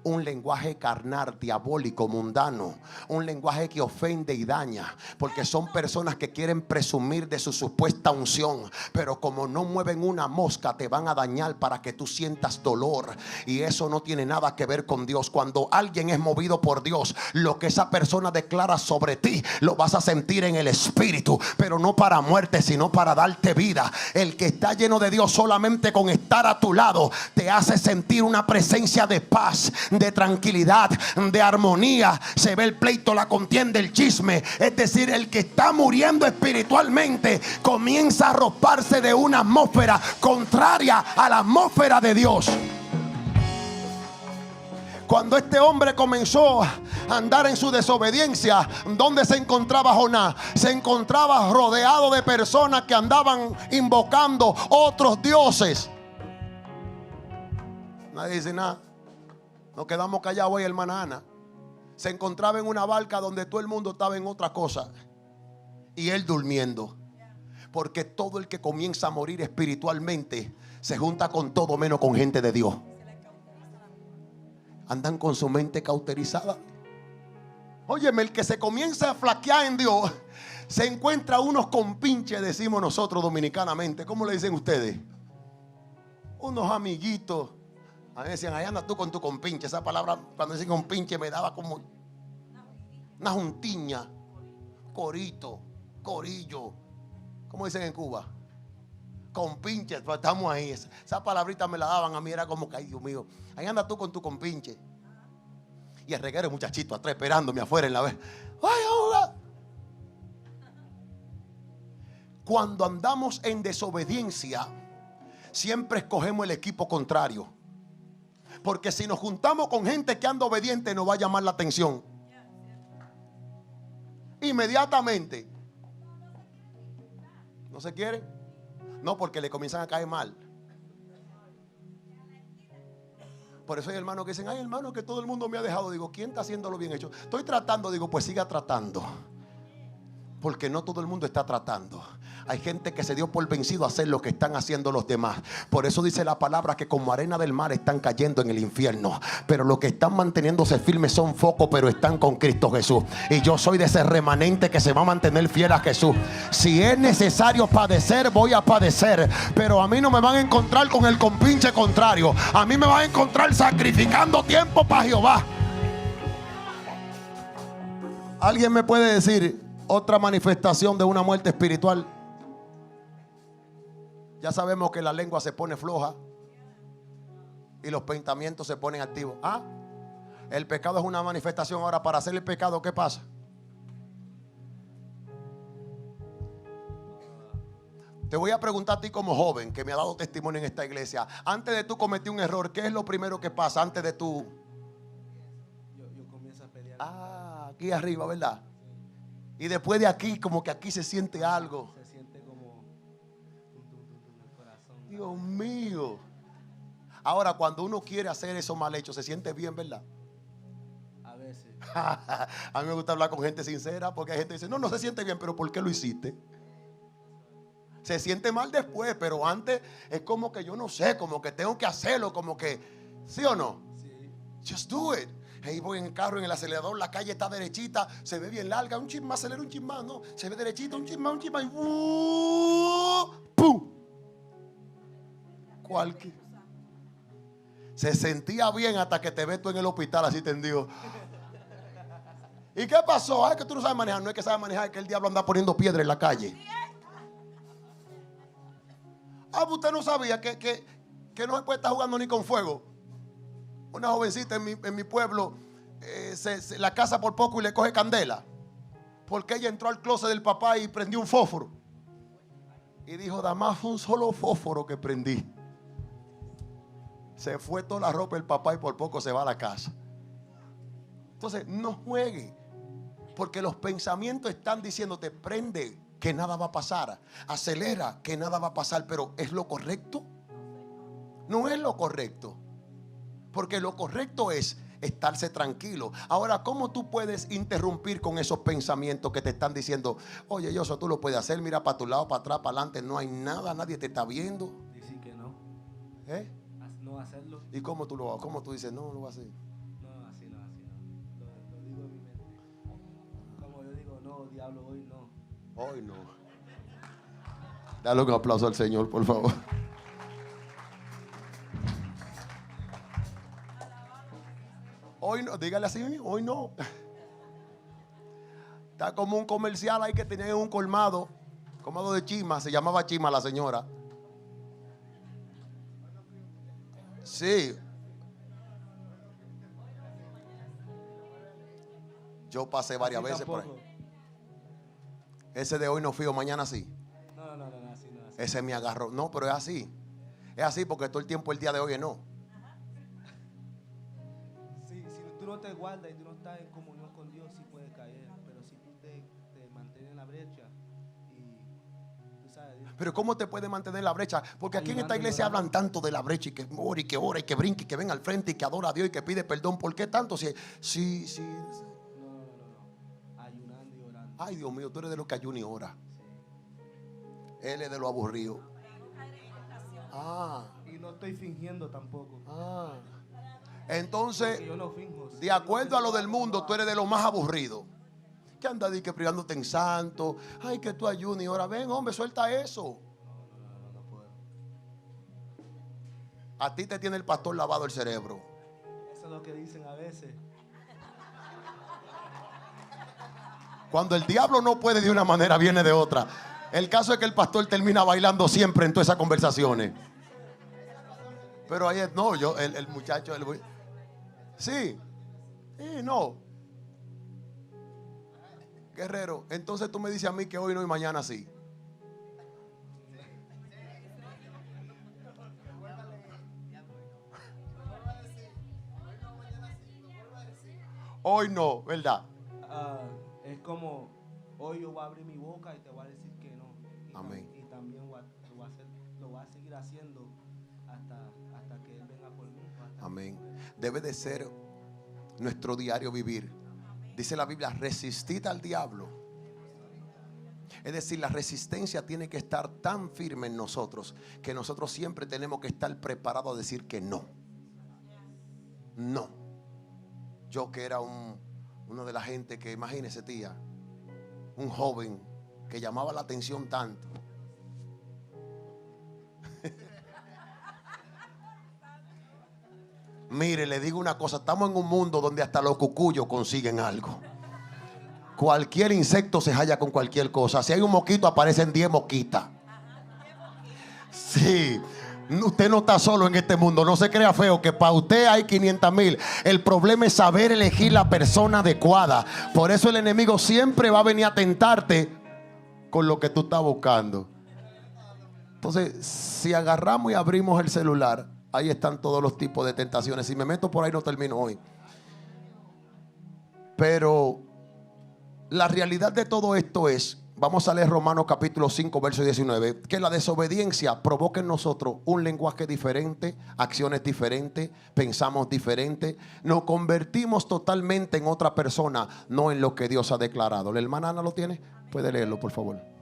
Un lenguaje carnal, diabólico, mundano. Un lenguaje que ofende y daña. Porque son personas que quieren presumir de su supuesta unción. Pero como no mueven una mosca, te van a dañar para que tú sientas dolor. Y eso no tiene nada que ver con Dios. Cuando alguien es movido por Dios, lo que esa persona declara sobre ti, lo vas a sentir en el espíritu. Pero no para muerte, sino para darte vida. El que está lleno de Dios, solamente con estar a tu lado, te hace sentir una presencia de paz, de tranquilidad, de armonía. Se ve el pleito, la contienda, el chisme. Es decir, el que está muriendo espiritualmente comienza a arroparse de una atmósfera contraria a la atmósfera de Dios. Cuando este hombre comenzó a andar en su desobediencia, ¿dónde se encontraba Jonás? Se encontraba rodeado de personas que andaban invocando otros dioses. Nadie dice nada. Nos quedamos callados hoy, hermana Ana. Se encontraba en una barca donde todo el mundo estaba en otra cosa y él durmiendo. Porque todo el que comienza a morir espiritualmente se junta con todo menos con gente de Dios. Andan con su mente cauterizada. Óyeme, el que se comienza a flaquear en Dios se encuentra unos compinches, decimos nosotros dominicanamente. ¿Cómo le dicen ustedes? Unos amiguitos. A mí me decían: ahí andas tú con tu compinche. Esa palabra, cuando dicen compinche, me daba como una juntiña. Corito, corillo. ¿Cómo dicen en Cuba? Compinche, pues estamos ahí. Esa palabrita me la daban a mí, era como que: ay, Dios mío, ahí andas tú con tu compinche. Y el reguero, muchachito atrás esperándome afuera en la vez. Cuando andamos en desobediencia, siempre escogemos el equipo contrario. Porque si nos juntamos con gente que anda obediente, nos va a llamar la atención inmediatamente. ¿No se quiere? No, porque le comienzan a caer mal. Por eso hay hermanos que dicen: ay, hermano, que todo el mundo me ha dejado. Digo: ¿quién está haciéndolo bien hecho? Estoy tratando. Digo: pues siga tratando. Porque no todo el mundo está tratando. Hay gente que se dio por vencido a hacer lo que están haciendo los demás. Por eso dice la palabra que como arena del mar están cayendo en el infierno. Pero los que están manteniéndose firmes son focos, pero están con Cristo Jesús. Y yo soy de ese remanente que se va a mantener fiel a Jesús. Si es necesario padecer, voy a padecer. Pero a mí no me van a encontrar con el compinche contrario. A mí me van a encontrar sacrificando tiempo para Jehová. ¿Alguien me puede decir otra manifestación de una muerte espiritual? Ya sabemos que la lengua se pone floja y los pensamientos se ponen activos. El pecado es una manifestación. Ahora, para hacer el pecado, ¿qué pasa? Te voy a preguntar a ti como joven que me ha dado testimonio en esta iglesia. Antes de tú cometer un error, ¿qué es lo primero que pasa antes de tú? Yo comienzo a pelear. Aquí arriba, ¿verdad? Y después de aquí, como que aquí se siente algo. Se siente como el corazón. Dios mío. Ahora, cuando uno quiere hacer eso mal hecho, se siente bien, ¿verdad? A veces. A mí me gusta hablar con gente sincera, porque hay gente que dice: no se siente bien, pero ¿por qué lo hiciste? Se siente mal después, pero antes es como que yo no sé, como que tengo que hacerlo, como que, ¿sí o no? Sí. Just do it. Ahí voy en el carro, en el acelerador, la calle está derechita, se ve bien larga, un chismán, acelera un chismán, ¿no? Se ve derechita, un chismán, y ¡pum! Cualquier. Se sentía bien hasta que te ves tú en el hospital así tendido. ¿Y qué pasó? Es que tú no sabes manejar. No es que sabes manejar, es que el diablo anda poniendo piedra en la calle. Usted no sabía que no se puede estar jugando ni con fuego. Una jovencita en mi pueblo la casa por poco y le coge candela. Porque ella entró al closet del papá y prendió un fósforo. Y dijo, nada más fue un solo fósforo que prendí. Se fue toda la ropa del papá y por poco se va a la casa. Entonces, no juegue. Porque los pensamientos están diciéndote, prende, que nada va a pasar. Acelera, que nada va a pasar. Pero ¿es lo correcto? No es lo correcto. Porque lo correcto es estarse tranquilo. Ahora, ¿cómo tú puedes interrumpir con esos pensamientos que te están diciendo, oye, eso tú lo puedes hacer, mira para tu lado, para atrás, para adelante, no hay nada, nadie te está viendo? Decir que no. ¿Eh? No hacerlo. ¿Y cómo tú dices, no lo vas a hacer? No, así no. Lo digo en mi mente. Como yo digo, no, diablo, hoy no. Hoy no. Dale un aplauso al Señor, por favor. Hoy no, dígale así, hoy no. Está como un comercial ahí que tenía en un colmado de Chima, se llamaba Chima la señora. Sí. Yo pasé varias Así veces por tampoco. ahí. Ese de hoy no fui, o mañana sí. No, así no. Así. Ese me agarró. No, pero es así. Es así porque todo el tiempo el día de hoy es no. Si tú no te guardas y tú no estás en comunión con Dios, sí puedes caer. Pero si tú te mantienes en la brecha y tú sabes. Pero ¿cómo te puede mantener la brecha? Porque aquí en esta Ayunando y iglesia orando. hablan tanto de la brecha y que ora y que ora y que brinca y que ven al frente y que adora a Dios y que pide perdón. ¿Por qué tanto? Sí. No. Ayunando y orando. Ay, Dios mío, tú eres de los que ayuna y ora. Él es de lo aburrido. Y no estoy fingiendo tampoco. Entonces, Porque yo no finjo. de acuerdo a lo del mundo, tú eres de lo más aburrido. Que anda que privándote en santo. Ay, que tú ayunas y ora. Ven, hombre, suelta eso. No puedo. A ti te tiene el pastor lavado el cerebro. Eso es lo que dicen a veces. Cuando el diablo no puede de una manera, viene de otra. El caso es que el pastor termina bailando siempre en todas esas conversaciones. Pero ahí no, el muchacho, sí, no. Guerrero, entonces tú me dices a mí que hoy no y mañana sí. Hoy no, ¿verdad? Es como hoy yo voy a abrir mi boca y te voy a decir que no. Amén. Y también lo voy a seguir haciendo hasta que Él venga por mí. Amén. Debe de ser nuestro diario vivir. Dice la Biblia, resistid al diablo. Es decir, la resistencia tiene que estar tan firme en nosotros que nosotros siempre tenemos que estar preparados a decir que no. No. Yo que era uno de la gente que, imagínese tía, un joven que llamaba la atención tanto. Mire, le digo una cosa, estamos en un mundo donde hasta los cucuyos consiguen algo. Cualquier insecto se halla con cualquier cosa. Si hay un mosquito, aparecen 10 mosquitas. Sí, usted no está solo en este mundo. No se crea feo que para usted hay 500,000. El problema es saber elegir la persona adecuada. Por eso el enemigo siempre va a venir a tentarte con lo que tú estás buscando. Entonces, si agarramos y abrimos el celular, ahí están todos los tipos de tentaciones. Si me meto por ahí no termino hoy. Pero la realidad de todo esto es, vamos a leer Romanos capítulo 5, verso 19, que la desobediencia provoca en nosotros un lenguaje diferente, acciones diferentes, pensamos diferente, nos convertimos totalmente en otra persona, no en lo que Dios ha declarado. ¿La hermana Ana lo tiene? Puede leerlo, por favor.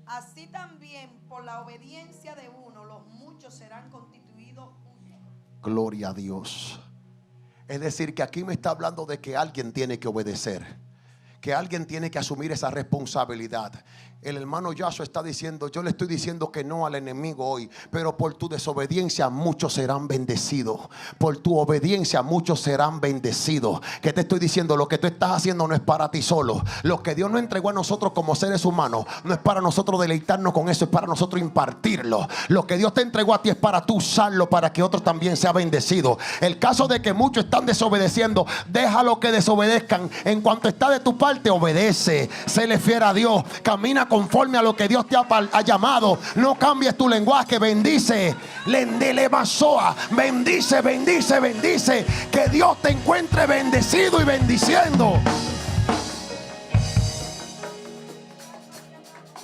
Así también por la obediencia de uno los muchos serán constituidos justos. Gloria a Dios. Es decir, que aquí me está hablando de que alguien tiene que obedecer, que alguien tiene que asumir esa responsabilidad. El hermano Yahshua está diciendo, yo le estoy diciendo que no al enemigo hoy, pero por tu desobediencia muchos serán bendecidos. Por tu obediencia muchos serán bendecidos. ¿Qué te estoy diciendo? Lo que tú estás haciendo no es para ti solo. Lo que Dios nos entregó a nosotros como seres humanos no es para nosotros deleitarnos con eso, es para nosotros impartirlo. Lo que Dios te entregó a ti es para tú usarlo, para que otros también sean bendecidos. El caso de que muchos están desobedeciendo, déjalo que desobedezcan. En cuanto está de tu parte, obedece. Séle fiel a Dios. Camina conforme a lo que Dios te ha llamado. No cambies tu lenguaje. Bendice. Bendice, bendice, bendice. Que Dios te encuentre bendecido y bendiciendo.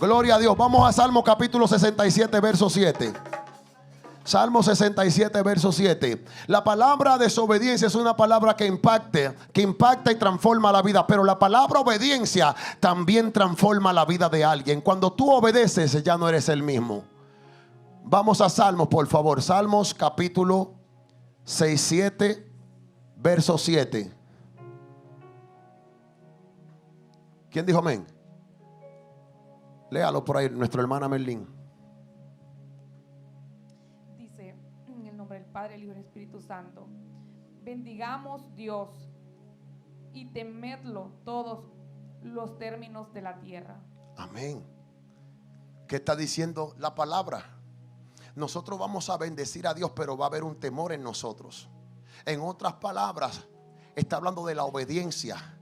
Gloria a Dios. Vamos a Salmo capítulo 67, verso 7. Salmo 67, verso 7. La palabra desobediencia es una palabra que impacta y transforma la vida. Pero la palabra obediencia también transforma la vida de alguien. Cuando tú obedeces, ya no eres el mismo. Vamos a Salmos, por favor. Salmos capítulo 67, verso 7. ¿Quién dijo amén? Léalo por ahí, nuestra hermana Merlín. Dice, en el nombre del Padre, el Hijo y el Espíritu Santo: bendigamos Dios y temedlo todos los términos de la tierra. Amén. ¿Qué está diciendo la palabra? Nosotros vamos a bendecir a Dios, pero va a haber un temor en nosotros. En otras palabras, está hablando de la obediencia.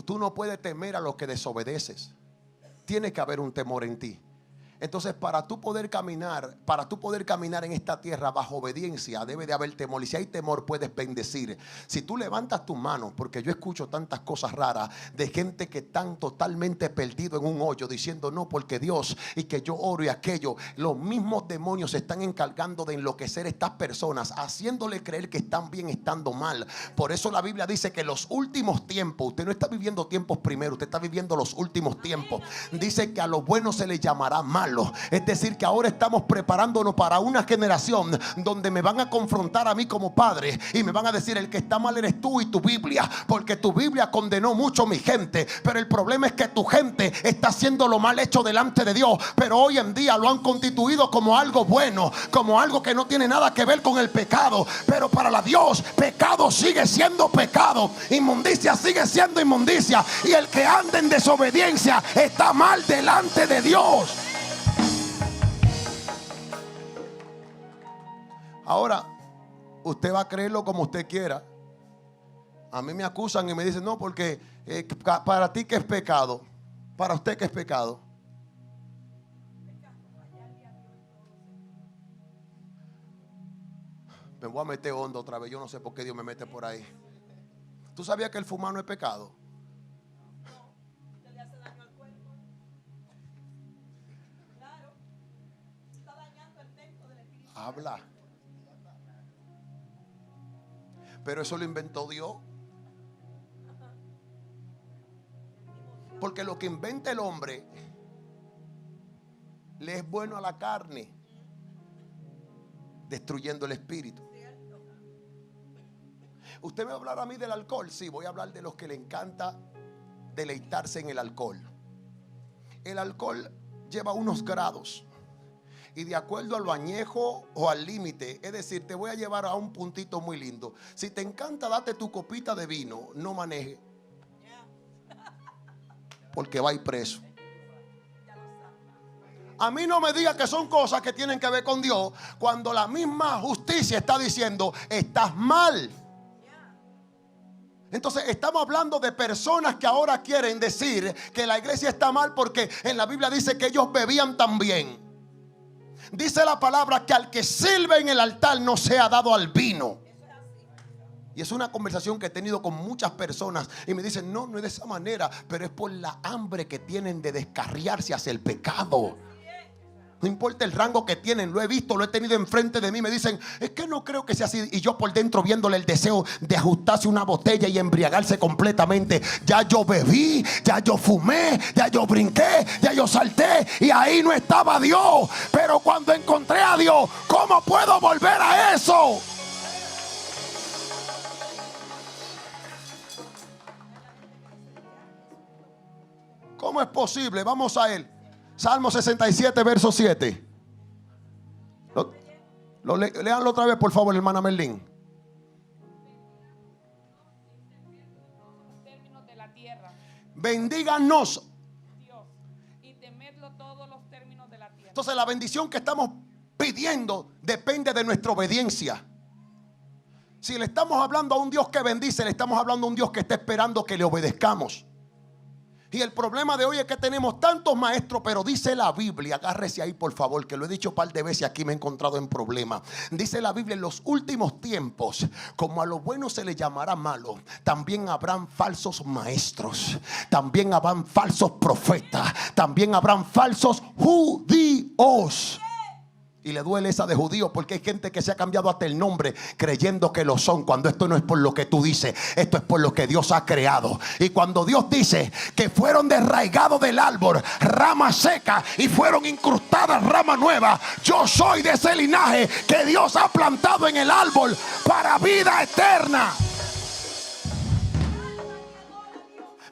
Tú no puedes temer a lo que desobedeces. Tiene que haber un temor en ti. Entonces, para tú poder caminar en esta tierra bajo obediencia, debe de haber temor. Y si hay temor, puedes bendecir. Si tú levantas tu mano, porque yo escucho tantas cosas raras de gente que están totalmente perdido en un hoyo, diciendo no, porque Dios, y que yo oro y aquello. Los mismos demonios se están encargando de enloquecer a estas personas, haciéndole creer que están bien estando mal. Por eso la Biblia dice que los últimos tiempos, usted no está viviendo tiempos primeros, usted está viviendo los últimos tiempos. Dice que a los buenos se les llamará mal. Es decir, que ahora estamos preparándonos para una generación donde me van a confrontar a mí como padre y me van a decir: el que está mal eres tú y tu Biblia, porque tu Biblia condenó mucho a mi gente. Pero el problema es que tu gente está haciendo lo mal hecho delante de Dios, pero hoy en día lo han constituido como algo bueno, como algo que no tiene nada que ver con el pecado. Pero para la Dios, pecado sigue siendo pecado, inmundicia sigue siendo inmundicia, y el que anda en desobediencia está mal delante de Dios. Ahora, usted va a creerlo como usted quiera. A mí me acusan y me dicen: no, porque para ti ¿qué es pecado? Para usted ¿qué es pecado? Me voy a meter hondo otra vez. Yo no sé por qué Dios me mete por ahí. ¿Tú sabías que el fumar no es pecado? Habla. Pero eso lo inventó Dios. Porque lo que inventa el hombre le es bueno a la carne, destruyendo el espíritu. ¿Usted me va a hablar a mí del alcohol? Sí, voy a hablar de los que le encanta deleitarse en el alcohol. El alcohol lleva unos grados, y de acuerdo a lo añejo o al límite, es decir, te voy a llevar a un puntito muy lindo. Si te encanta date tu copita de vino, no maneje, porque va a ir preso. A mí no me diga que son cosas que tienen que ver con Dios, cuando la misma justicia está diciendo: estás mal. Entonces estamos hablando de personas que ahora quieren decir que la iglesia está mal, porque en la Biblia dice que ellos bebían también. Dice la palabra que al que sirve en el altar no sea dado al vino. Y es una conversación que he tenido con muchas personas y me dicen: no, no es de esa manera, pero es por la hambre que tienen de descarriarse hacia el pecado. No importa el rango que tienen, lo he visto, lo he tenido enfrente de mí. Me dicen: es que no creo que sea así. Y yo por dentro viéndole el deseo de ajustarse una botella y embriagarse completamente. Ya yo bebí, ya yo fumé, ya yo brinqué, ya yo salté, y ahí no estaba Dios. Pero cuando encontré a Dios, ¿cómo puedo volver a eso? ¿Cómo Posible? Vamos a él. Salmo 67, verso 7. Léanlo otra vez, por favor, hermana Merlín. Bendíganos, Dios, y temedlo todos los términos de la tierra. Entonces la bendición que estamos pidiendo depende de nuestra obediencia. Si le estamos hablando a un Dios que bendice, le estamos hablando a un Dios que está esperando que le obedezcamos. Y el problema de hoy es que tenemos tantos maestros, pero dice la Biblia, agárrese ahí por favor, que lo he dicho un par de veces, aquí me he encontrado en problemas. Dice la Biblia, en los últimos tiempos, como a lo bueno se le llamará malo, también habrán falsos maestros, también habrán falsos profetas, también habrán falsos judíos. Y le duele esa de judío, porque hay gente que se ha cambiado hasta el nombre creyendo que lo son, cuando esto no es por lo que tú dices, esto es por lo que Dios ha creado. Y cuando Dios dice que fueron desraigados del árbol rama seca y fueron incrustadas rama nueva, yo soy de ese linaje que Dios ha plantado en el árbol para vida eterna.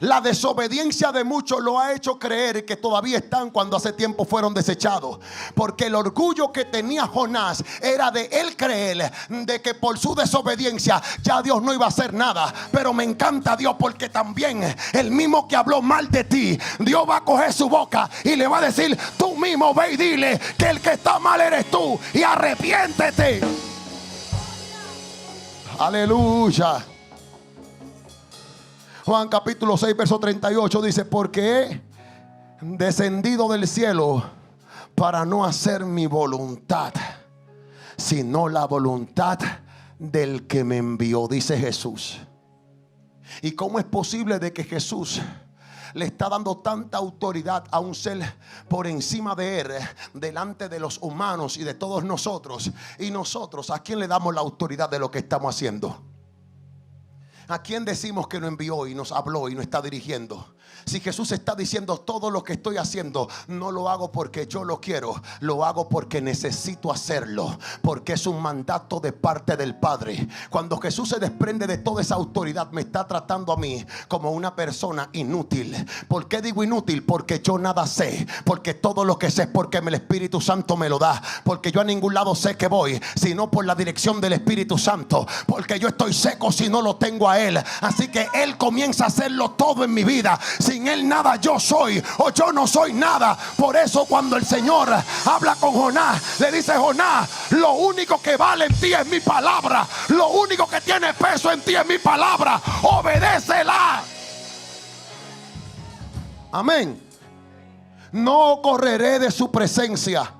La desobediencia de muchos lo ha hecho creer que todavía están cuando hace tiempo fueron desechados. Porque el orgullo que tenía Jonás era de él creer de que por su desobediencia ya Dios no iba a hacer nada. Pero me encanta Dios, porque también el mismo que habló mal de ti, Dios va a coger su boca y le va a decir: tú mismo ve y dile que el que está mal eres tú y arrepiéntete. Aleluya. Juan capítulo 6 verso 38 dice: porque he descendido del cielo para no hacer mi voluntad, sino la voluntad del que me envió, dice Jesús. ¿Y cómo es posible de que Jesús le está dando tanta autoridad a un ser por encima de él, delante de los humanos y de todos nosotros? Y nosotros, ¿a quién le damos la autoridad de lo que estamos haciendo? ¿A quién decimos que nos envió y nos habló y nos está dirigiendo? Si Jesús está diciendo: todo lo que estoy haciendo no lo hago porque yo lo quiero, lo hago porque necesito hacerlo, porque es un mandato de parte del Padre. Cuando Jesús se desprende de toda esa autoridad, me está tratando a mí como una persona inútil. ¿Por qué digo inútil? Porque yo nada sé, porque todo lo que sé es porque el Espíritu Santo me lo da, porque yo a ningún lado sé que voy sino por la dirección del Espíritu Santo, porque yo estoy seco si no lo tengo a Él. Así que Él comienza a hacerlo todo en mi vida. Sin Él nada yo soy, o yo no soy nada. Por eso cuando el Señor habla con Jonás, le dice: Jonás, lo único que vale en ti es mi palabra, lo único que tiene peso en ti es mi palabra, obedécela. Amén. No correré de su presencia.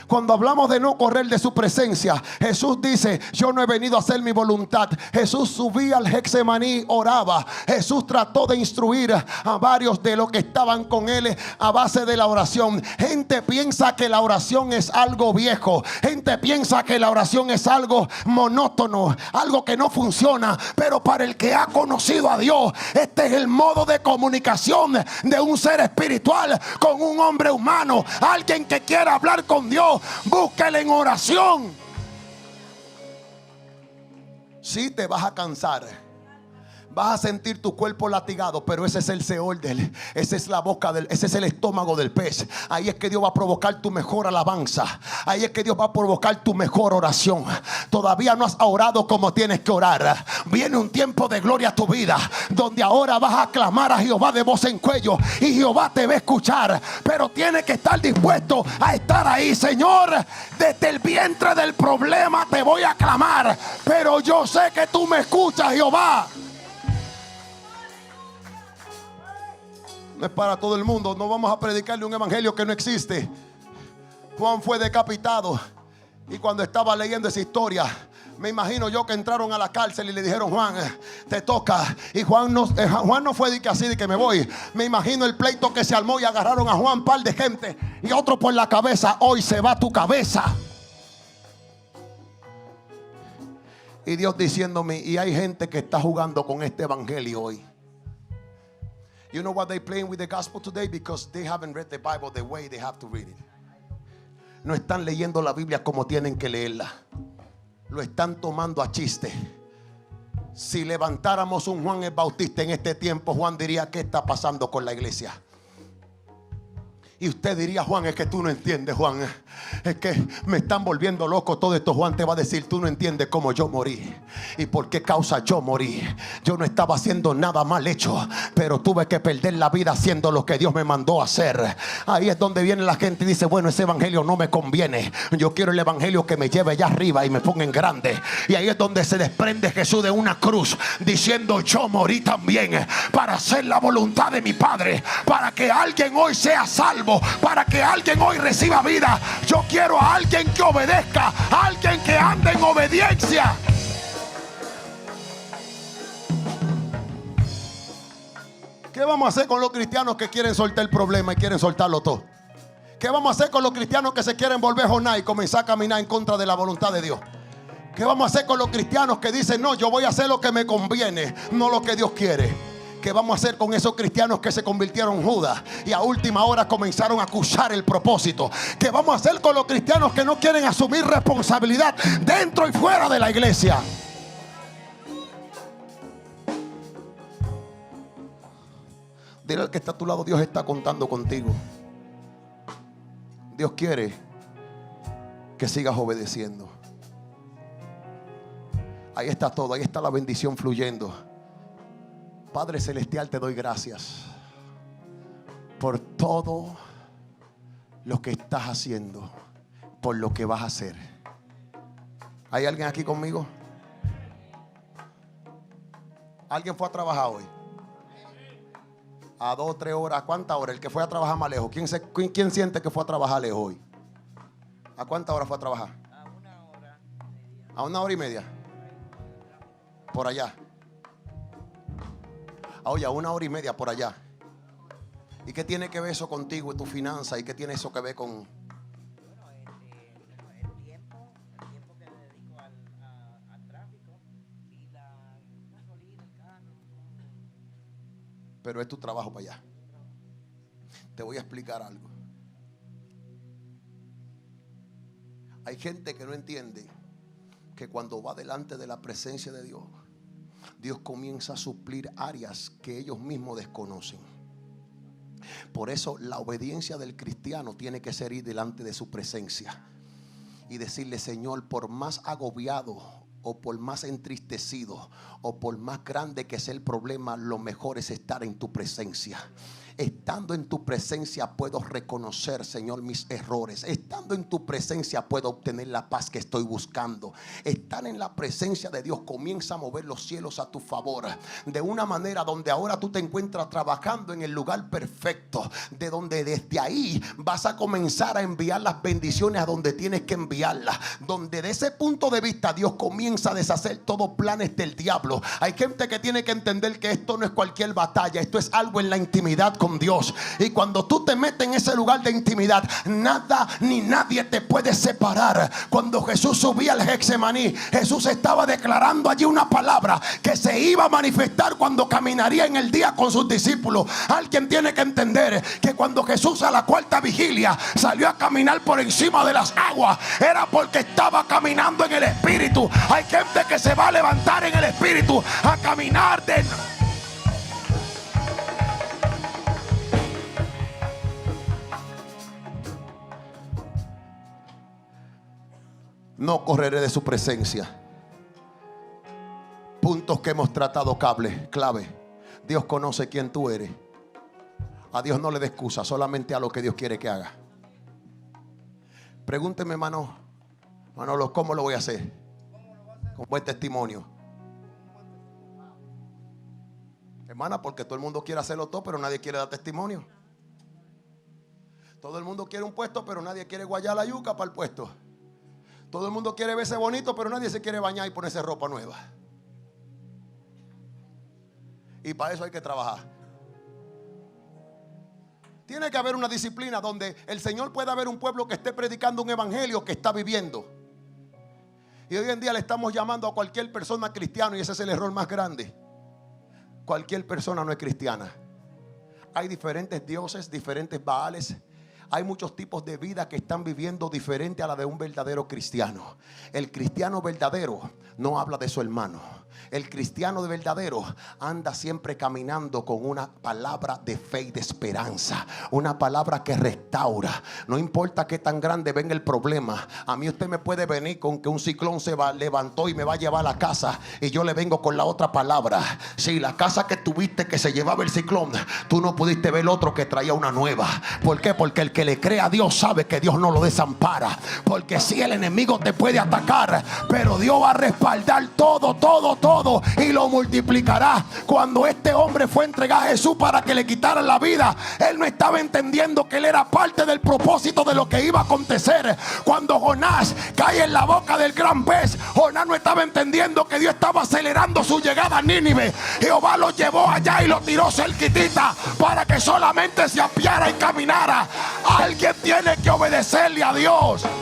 Cuando hablamos de no correr de su presencia, Jesús dice: yo no he venido a hacer mi voluntad. Jesús subía al Getsemaní, oraba. Jesús trató de instruir a varios de los que estaban con él a base de la oración. Gente piensa que la oración es algo viejo. Gente piensa que la oración es algo monótono, algo que no funciona. Pero para el que ha conocido a Dios, este es el modo de comunicación de un ser espiritual con un hombre humano. Alguien que quiera hablar con Dios, búsquele en oración. Si te vas a cansar, vas a sentir tu cuerpo latigado, pero ese es el Seol esa es la boca ese es el estómago del pez. Ahí es que Dios va a provocar tu mejor alabanza. Ahí es que Dios va a provocar tu mejor oración. Todavía no has orado como tienes que orar. Viene un tiempo de gloria a tu vida, donde ahora vas a clamar a Jehová de voz en cuello, y Jehová te va a escuchar. Pero tienes que estar dispuesto a estar ahí. Señor, desde el vientre del problema te voy a clamar, pero yo sé que tú me escuchas, Jehová. No es para todo el mundo. No vamos a predicarle un evangelio que no existe. Juan fue decapitado, y cuando estaba leyendo esa historia, me imagino yo que entraron a la cárcel y le dijeron: Juan, te toca. Y Juan no fue de que así de que me voy. Me imagino el pleito que se armó y agarraron a Juan, par de gente, y otro por la cabeza: hoy se va tu cabeza. Y Dios diciéndome: y hay gente que está jugando con este evangelio hoy. You know what they're playing with the gospel today? Because they haven't read the Bible the way they have to read it. No están leyendo la Biblia como tienen que leerla. Lo están tomando a chiste. Si levantáramos un Juan el Bautista en este tiempo, Juan diría: ¿qué está pasando con la iglesia? Y usted diría: Juan, es que tú no entiendes, Juan. Es que me están volviendo loco todo esto. Juan te va a decir: tú no entiendes cómo yo morí y por qué causa yo morí. Yo no estaba haciendo nada mal hecho, pero tuve que perder la vida haciendo lo que Dios me mandó a hacer. Ahí es donde viene la gente y dice: bueno, ese evangelio no me conviene. Yo quiero el evangelio que me lleve allá arriba y me ponga en grande. Y ahí es donde se desprende Jesús de una cruz, diciendo: yo morí también para hacer la voluntad de mi Padre, para que alguien hoy sea salvo, para que alguien hoy reciba vida. Yo quiero a alguien que obedezca, a alguien que ande en obediencia. ¿Qué vamos a hacer con los cristianos que quieren soltar el problema y quieren soltarlo todo? ¿Qué vamos a hacer con los cristianos que se quieren volver Jonás y comenzar a caminar en contra de la voluntad de Dios? ¿Qué vamos a hacer con los cristianos que dicen: no, yo voy a hacer lo que me conviene, no lo que Dios quiere? ¿Qué vamos a hacer con esos cristianos que se convirtieron en Judas y a última hora comenzaron a acusar el propósito? ¿Qué vamos a hacer con los cristianos que no quieren asumir responsabilidad dentro y fuera de la iglesia? Dile al que está a tu lado: Dios está contando contigo. Dios quiere que sigas obedeciendo. Ahí está todo, ahí está la bendición fluyendo. Padre Celestial, te doy gracias por todo lo que estás haciendo, por lo que vas a hacer. ¿Hay alguien aquí conmigo? ¿Alguien fue a trabajar hoy? A 2 o 3 horas. ¿A cuántas horas? El que fue a trabajar más lejos. ¿Quién siente que fue a trabajar lejos hoy? ¿A cuántas horas fue a trabajar? A 1 hora. ¿A 1 hora y media? Por allá. Oye, a 1 hora y media por allá. ¿Y qué tiene que ver eso contigo y tu finanza? ¿Y qué tiene eso que ver con...? Bueno, el tiempo que le dedico al tráfico y la gasolina, el carro. Pero es tu trabajo para allá. Te voy a explicar algo. Hay gente que no entiende que cuando va delante de la presencia de Dios, Dios comienza a suplir áreas que ellos mismos desconocen. Por eso la obediencia del cristiano tiene que ser ir delante de su presencia y decirle: Señor, por más agobiado o por más entristecido o por más grande que sea el problema, lo mejor es estar en tu presencia. Estando en tu presencia puedo reconocer, Señor, mis errores. Estando en tu presencia puedo obtener la paz que estoy buscando. Estar en la presencia de Dios comienza a mover los cielos a tu favor, de una manera donde ahora tú te encuentras trabajando en el lugar perfecto, de donde desde ahí vas a comenzar a enviar las bendiciones a donde tienes que enviarlas, donde de ese punto de vista Dios comienza a deshacer todos planes del diablo. Hay gente que tiene que entender que esto no es cualquier batalla, esto es algo en la intimidad con Dios. Y cuando tú te metes en ese lugar de intimidad, nada ni nadie te puede separar. Cuando Jesús subía al Getsemaní, Jesús estaba declarando allí una palabra que se iba a manifestar cuando caminaría en el día con sus discípulos. Alguien tiene que entender que cuando Jesús a la 4ª vigilia salió a caminar por encima de las aguas, era porque estaba caminando en el Espíritu. Hay gente que se va a levantar en el Espíritu a caminar de... No correré de su presencia. Puntos que hemos tratado clave. Dios conoce quién tú eres. A Dios no le dé excusa, solamente a lo que Dios quiere que haga. Pregúnteme, Manolo, ¿cómo lo voy a hacer? Con buen testimonio. Hermana, porque todo el mundo quiere hacerlo todo, pero nadie quiere dar testimonio. Todo el mundo quiere un puesto, pero nadie quiere guayar la yuca para el puesto. Todo el mundo quiere verse bonito, pero nadie se quiere bañar y ponerse ropa nueva. Y para eso hay que trabajar. Tiene que haber una disciplina donde el Señor pueda ver un pueblo que esté predicando un evangelio que está viviendo. Y hoy en día le estamos llamando a cualquier persona cristiano, y ese es el error más grande. Cualquier persona no es cristiana. Hay diferentes dioses, diferentes baales. hay muchos tipos de vida que están viviendo diferente a la de un verdadero cristiano. El cristiano verdadero no habla de su hermano. El cristiano de verdadero anda siempre caminando con una palabra de fe y de esperanza. Una palabra que restaura. No importa qué tan grande venga el problema. A mí usted me puede venir con que un ciclón levantó y me va a llevar a la casa, y yo le vengo con la otra palabra. Si la casa que tuviste que se llevaba el ciclón, tú no pudiste ver el otro que traía una nueva. ¿Por qué? Porque el que le cree a Dios sabe que Dios no lo desampara. Porque si el enemigo te puede atacar, pero Dios va a respaldar todo y lo multiplicará. Cuando este hombre fue a entregar a Jesús para que le quitaran la vida, él no estaba entendiendo que él era parte del propósito de lo que iba a acontecer. Cuando Jonás cae en la boca del gran pez, Jonás no estaba entendiendo que Dios estaba acelerando su llegada a Nínive. Jehová lo llevó allá y lo tiró cerquitita para que solamente se apiara y caminara. Alguien tiene que obedecerle a Dios.